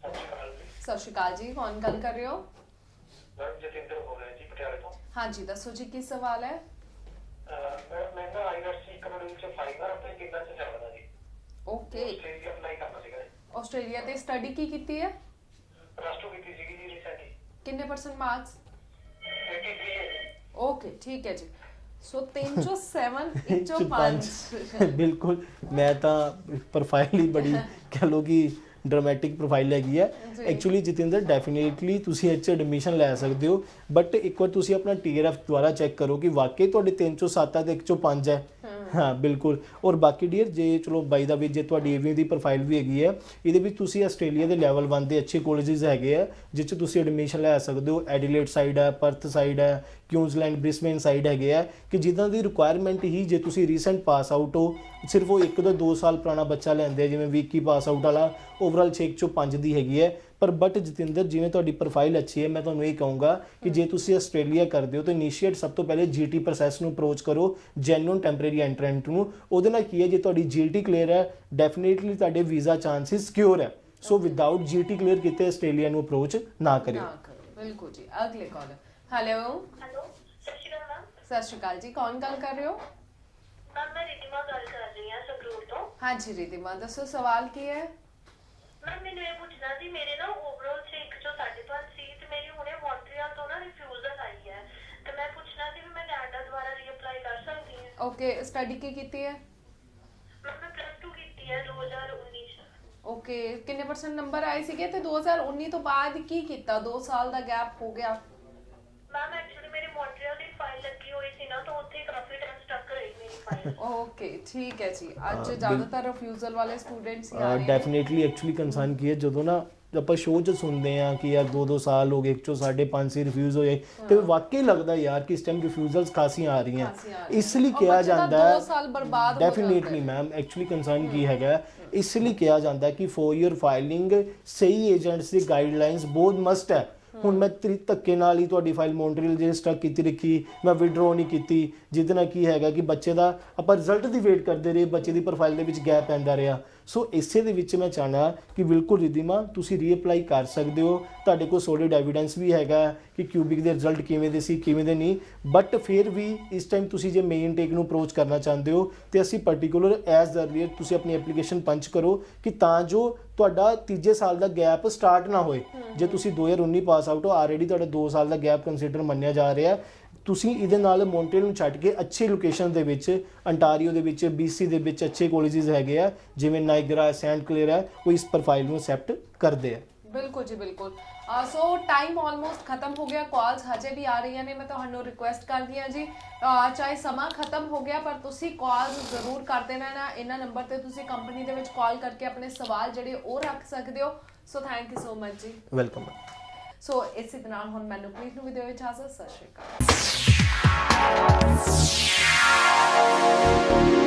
ਸਤਿ ਸ਼੍ਰੀ ਅਕਾਲ ਜੀ, ਕੌਣ ਗੱਲ ਕਰ ਰਹੇ ਹੋ? ਮੈਂ ਜਤਿੰਦਰ ਬੋਲ ਰਿਹਾ ਜੀ ਪਟਿਆਲੇ ਤੋਂ। ਹਾਂਜੀ ਦੱਸੋ ਜੀ, ਕੀ ਸਵਾਲ ਹੈ? ਮੈਂ ਨਾ ਆਈਲੈਟਸ ਇਕਨੋਮਿਕ ਚ ਫਾਈਬਰ ਆਪਣੇ ਕਿੰਨਾ ਚ ਚੱਲਦਾ ਜੀ। ਓਕੇ, ਆਸਟ੍ਰੇਲੀਆ ਅਪਲਾਈ ਕਰਨਾ ਸੀਗਾ ਜੀ। ਆਸਟ੍ਰੇਲੀਆ ਤੇ ਸਟੱਡੀ ਕੀ ਕੀਤੀ ਹੈ? +2 ਕੀਤੀ ਸੀਗੀ ਜੀ ਰੀਸੈਂਟਲੀ। ਕਿੰਨੇ % ਮਾਰਕਸ? 83 ਹੈ ਜੀ। ਓਕੇ ਠੀਕ ਹੈ ਜੀ। ਸੋ 3 ਚੋਂ 7, 1 ਚੋਂ 5। ਬਿਲਕੁਲ, ਮੈਂ ਤਾਂ ਪ੍ਰੋਫਾਈਲ ਹੀ ਬੜੀ ਕਹਿ ਲਓ ਕਿ ਡਰਾਮੈਟਿਕ ਪ੍ਰੋਫਾਈਲ ਹੈਗੀ ਹੈ। ਐਕਚੁਅਲੀ ਜਤਿੰਦਰ ਡੈਫੀਨੇਟਲੀ ਤੁਸੀਂ ਇਹ 'ਚ ਐਡਮਿਸ਼ਨ ਲੈ ਸਕਦੇ ਹੋ, ਬਟ ਇੱਕ ਵਾਰ ਤੁਸੀਂ ਆਪਣਾ TRF ਦੁਆਰਾ ਚੈੱਕ ਕਰੋ ਕਿ ਵਾਕਈ ਤੁਹਾਡੇ 3 ਚੋਂ 7 ਹੈ ਤੇ 1 ਚੋਂ 5 ਹੈ। ਹਾਂ ਬਿਲਕੁਲ। ਔਰ ਬਾਕੀ ਡੀਅਰ ਜੇ ਚਲੋ ਬਾਈ ਦਾ ਵੀ ਜੇ ਤੁਹਾਡੀ ਏਵੀ ਦੀ ਪ੍ਰੋਫਾਈਲ ਵੀ ਹੈਗੀ ਹੈ, ਇਹਦੇ ਵਿੱਚ ਤੁਸੀਂ ਆਸਟ੍ਰੇਲੀਆ ਦੇ ਲੈਵਲ 1 ਦੇ ਅੱਛੇ ਕਾਲਜਿਸ ਹੈਗੇ ਆ ਜਿਸ 'ਚ ਤੁਸੀਂ ਐਡਮਿਸ਼ਨ ਲੈ ਸਕਦੇ ਹੋ। ਐਡੀਲੇਡ ਸਾਈਡ ਹੈ, ਪਰਥ ਸਾਈਡ ਹੈ, ਕਿਊਜ਼ਲੈਂਡ, ਬ੍ਰਿਸਬੇਨ ਸਾਈਡ ਹੈਗੇ ਆ ਕਿ ਜਿੱਦਾਂ ਦੀ ਰਿਕੁਆਇਰਮੈਂਟ ਹੀ ਜੇ ਤੁਸੀਂ ਰੀਸੈਂਟ ਪਾਸ ਆਊਟ ਹੋ, ਸਿਰਫ ਉਹ 1 ਤੋਂ 2 ਸਾਲ ਪੁਰਾਣਾ ਬੱਚਾ ਲੈਂਦੇ ਆ, ਜਿਵੇਂ ਵੀਕੀ ਪਾਸ ਆਊਟ ਵਾਲਾ ਓਵਰਆਲ 6 ਚੋਂ 5 ਦੀ ਹੈਗੀ ਹੈ। ਪਰ ਬਟ ਜਤਿੰਦਰ ਜਿਵੇਂ ਤੁਹਾਡੀ ਪ੍ਰੋਫਾਈਲ ਅੱਛੀ ਹੈ, ਮੈਂ ਤੁਹਾਨੂੰ ਇਹ ਕਹੂੰਗਾ ਕਿ ਜੇ ਤੁਸੀਂ ਆਸਟ੍ਰੇਲੀਆ ਕਰਦੇ ਹੋ ਤਾਂ ਇਨੀਸ਼ੀਏਟ ਸਭ ਤੋਂ ਪਹਿਲੇ GT ਪ੍ਰੋਸੈਸ ਨੂੰ ਅਪਰੋਚ ਕਰੋ, ਜੈਨੂਇਨ ਟੈਂਪਰੇਰੀ ਐਂਟਰੈਂਟ ਨੂੰ। ਉਹਦੇ ਨਾਲ ਕੀ ਹੈ, ਜੇ ਤੁਹਾਡੀ GT ਕਲੀਅਰ ਹੈ ਡੈਫੀਨੇਟਲੀ ਤੁਹਾਡੇ ਵੀਜ਼ਾ ਚਾਂਸਿਸ ਸਿਕਿਉਰ ਹੈ। ਸੋ ਵਿਦਆਊਟ GT ਕਲੀਅਰ ਕੀਤੇ ਆਸਟ੍ਰੇਲੀਆ ਨੂੰ ਅਪਰੋਚ ਨਾ ਕਰਿਓ। ਬਿਲਕੁਲ ਜੀ। ਅਗਲੇ ਕਾਲਰ। ਹੈਲੋ, ਹੈਲੋ, ਸਤਿ ਸ਼੍ਰੀ ਅਕਾਲ ਮੈਮ। ਸਤਿ ਸ਼੍ਰੀ ਅਕਾਲ ਜੀ, ਕੌਣ ਗੱਲ ਕਰ ਰਹੇ ਹੋ? ਮੈਮ ਮੈਂ ਰਿਤਿਮਾ ਗੱਲ ਕਰ ਰਹੀ ਹਾਂ ਸੰਗਰੂਰ ਤੋਂ। ਹਾਂਜੀ ਰਿਤਿਮਾ, ਦੱਸੋ ਸਵਾਲ ਕੀ ਹੈ? ਮੈਮ ਮੈਨੂੰ ਇਹ ਪੁੱਛਣਾ ਸੀ, ਮੇਰੇ ਨਾ ਓਵਰਆਲ 'ਚ 1 ਚੋਂ 5.5 ਸੀ ਤੇ ਮੇਰੀ ਹੁਣੇ ਮੌਂਟਰੀਅਲ ਤੋਂ ਨਾ ਰਿਫਿਊਜ਼ਲ ਆਈ ਹੈ, ਤੇ ਮੈਂ ਪੁੱਛਣਾ ਸੀ ਵੀ ਮੈਂ ਕੈਨੇਡਾ ਦੁਬਾਰਾ ਰੀਅਪਲਾਈ ਕਰ ਸਕਦੀ ਹਾਂ? ਓਕੇ, ਸਟੱਡੀ ਕੀ ਕੀਤੀ ਹੈ? ਮੈਮ ਮੈਂ +2 ਕੀਤੀ ਹੈ 2019 'ਚ। ਓਕੇ, ਕਿੰਨੇ % ਨੰਬਰ ਆਏ ਸੀਗੇ ਤੇ 2019 ਤੋਂ ਬਾਅਦ ਕੀ ਕੀਤਾ? 2 ਸਾਲ ਦਾ ਗੈਪ ਹੋ ਗਿਆ। ਮੈਮ ਐਕਚੁਅਲੀ ਮੇਰੀ ਮੌਂਟਰੀਅਲ ਦੀ ਫਾਈਲ ਲੱਗੀ ਹੋਈ ਸੀ ਨਾ, ਤਾਂ ਉੱਥੇ ਕਾਫੀ ਟਾਈਮ ਸਟਕ ਰਹੀ ਮੇਰੀ ਫਾਈਲ। ਓਕੇ ਠੀਕ ਹੈ ਜੀ। ਅੱਜ ਜ਼ਿਆਦਾਤਰ ਰਿਫਿਊਜ਼ਲ ਵਾਲੇ ਸਟੂਡੈਂਟਸ ਹੀ ਆ ਰਹੇ ਨੇ। ਡੈਫੀਨੇਟਲੀ ਐਕਚੁਅਲੀ ਕੰਸਰਨ ਕੀ ਹੈ, ਜਦੋਂ ਨਾ ਆਪਾਂ ਸ਼ੋਅ 'ਚ ਸੁਣਦੇ ਆ ਕਿ ਯਾਰ 2-2 ਸਾਲ ਹੋ ਗਏ, 1 ਚੋਂ 5.5 ਸੀ ਰਿਫਿਊਜ਼ ਹੋਏ, ਤੇ ਵਾਕਈ ਲੱਗਦਾ ਯਾਰ ਕਿ ਇਸ ਟਾਈਮ ਰਿਫਿਊਜ਼ਲਸ ਖਾਸੀਆਂ ਆ ਰਹੀਆਂ। ਇਸ ਲਈ ਕਿਹਾ ਜਾਂਦਾ ਹੈ 2 ਸਾਲ ਬਰਬਾਦ ਹੋ ਡੈਫੀਨੇਟਲੀ ਮੈਮ, ਐਕਚੁਅਲੀ ਕੰਸਰਨ ਕੀ ਹੈਗਾ, ਇਸ ਲਈ ਕਿਹਾ ਜਾਂਦਾ ਕਿ ਫॉर योर ਫਾਈਲਿੰਗ ਸਹੀ ਏਜੰਟਸ ਦੀ ਗਾਈਡਲਾਈਨਸ ਬਹੁਤ ਮਸਟ ਹੈ। ਹੁਣ ਮੈਂ ਧੱਕੇ ਨਾਲ ਹੀ ਤੁਹਾਡੀ ਫਾਈਲ ਮੌਂਟਰੀਅਲ ਜੇ ਸਟਕ ਕੀਤੀ ਰੱਖੀ, ਮੈਂ ਵਿਡਰੋ ਨਹੀਂ ਕੀਤੀ, ਜਿਹਦੇ ਨਾਲ ਕੀ ਹੈਗਾ ਕਿ ਬੱਚੇ ਦਾ ਆਪਾਂ ਰਿਜ਼ਲਟ ਦੀ ਵੇਟ ਕਰਦੇ ਰਹੇ, ਬੱਚੇ ਦੀ ਪ੍ਰੋਫਾਈਲ ਦੇ ਵਿੱਚ ਗੈਪ ਪੈਂਦਾ ਰਿਹਾ। ਸੋ ਇਸੇ ਦੇ ਵਿੱਚ ਮੈਂ ਚਾਹਨਾ ਕਿ ਬਿਲਕੁਲ ਰਿਧਿਮਾ ਤੁਸੀਂ ਰੀਅਪਲਾਈ ਕਰ ਸਕਦੇ ਹੋ। ਤੁਹਾਡੇ ਕੋਲ ਸੋਲਿਡ ਐਵੀਡੈਂਸ ਵੀ ਹੈਗਾ ਕਿ ਕਿਊਬਿਕ ਦੇ ਰਿਜ਼ਲਟ ਕਿਵੇਂ ਦੇ ਸੀ ਕਿਵੇਂ ਦੇ ਨਹੀਂ, ਬਟ ਫਿਰ ਵੀ ਇਸ ਟਾਈਮ ਤੁਸੀਂ ਜੇ ਮੇਨ ਟੇਕ ਨੂੰ ਅਪਰੋਚ ਕਰਨਾ ਚਾਹੁੰਦੇ ਹੋ ਤੇ ਅਸੀਂ ਪਾਰਟਿਕੂਲਰ ਐਜ਼ ਅਰਲੀਅਰ ਤੁਸੀਂ ਆਪਣੀ ਐਪਲੀਕੇਸ਼ਨ ਪੰਚ ਕਰੋ ਕਿ ਤਾਂ ਜੋ ਤੁਹਾਡਾ ਤੀਜੇ ਸਾਲ ਦਾ ਗੈਪ ਸਟਾਰਟ ਨਾ ਹੋਏ। ਜੇ ਤੁਸੀਂ 2019 ਪਾਸ ਆਊਟ ਹੋ, ਆਲਰੇਡੀ ਤੁਹਾਡਾ 2 ਸਾਲ ਦਾ ਗੈਪ ਕੰਸੀਡਰ ਮੰਨਿਆ ਜਾ ਰਿਹਾ, ਤੁਸੀਂ ਇਹਦੇ ਨਾਲ ਮੌਂਟਰੀਅਲ ਨੂੰ ਛੱਡ ਕੇ ਅੱਛੇ ਲੋਕੇਸ਼ਨ ਦੇ ਵਿੱਚ, ਅੰਟਾਰੀਓ ਦੇ ਵਿੱਚ, BC ਦੇ ਵਿੱਚ ਅੱਛੇ ਕਾਲਜਿਸ ਹੈਗੇ ਆ ਜਿਵੇਂ ਨਾਇਗਰਾ, ਸੈਂਟ ਕਲੇਅਰ ਹੈ, ਉਹ ਇਸ ਪ੍ਰੋਫਾਈਲ ਨੂੰ ਅਸੈਪਟ ਕਰਦੇ ਆ। ਬਿਲਕੁਲ ਜੀ ਬਿਲਕੁਲ। ਸੋ ਟਾਈਮ ਆਲਮੋਸਟ ਖਤਮ ਹੋ ਗਿਆ, ਕਾਲਸ ਹਜੇ ਵੀ ਆ ਰਹੀਆਂ ਨੇ। ਮੈਂ ਤੁਹਾਨੂੰ ਰਿਕੁਐਸਟ ਕਰਦੀ ਹਾਂ ਜੀ, ਚਾਹੇ ਸਮਾਂ ਖਤਮ ਹੋ ਗਿਆ ਪਰ ਤੁਸੀਂ ਕਾਲਸ ਜ਼ਰੂਰ ਕਰਦੇ ਰਹਿਣਾ। ਇਹਨਾਂ ਨੰਬਰ ਤੇ ਤੁਸੀਂ ਕੰਪਨੀ ਦੇ ਵਿੱਚ ਕਾਲ ਕਰਕੇ ਆਪਣੇ ਸਵਾਲ ਜਿਹੜੇ ਉਹ ਰੱਖ ਸਕਦੇ ਹੋ। So thank you so much ਜੀ। ਵੈਲਕਮ। ਸੋ ਇਸੇ ਦੇ ਨਾਲ ਹੁਣ ਮੈਨੂੰ ਪ੍ਰੀਤ ਨੂੰ ਵੀ ਦਿਓ ਇਜਾਜ਼ਤ। ਸਤਿ ਸ਼੍ਰੀ ਅਕਾਲ।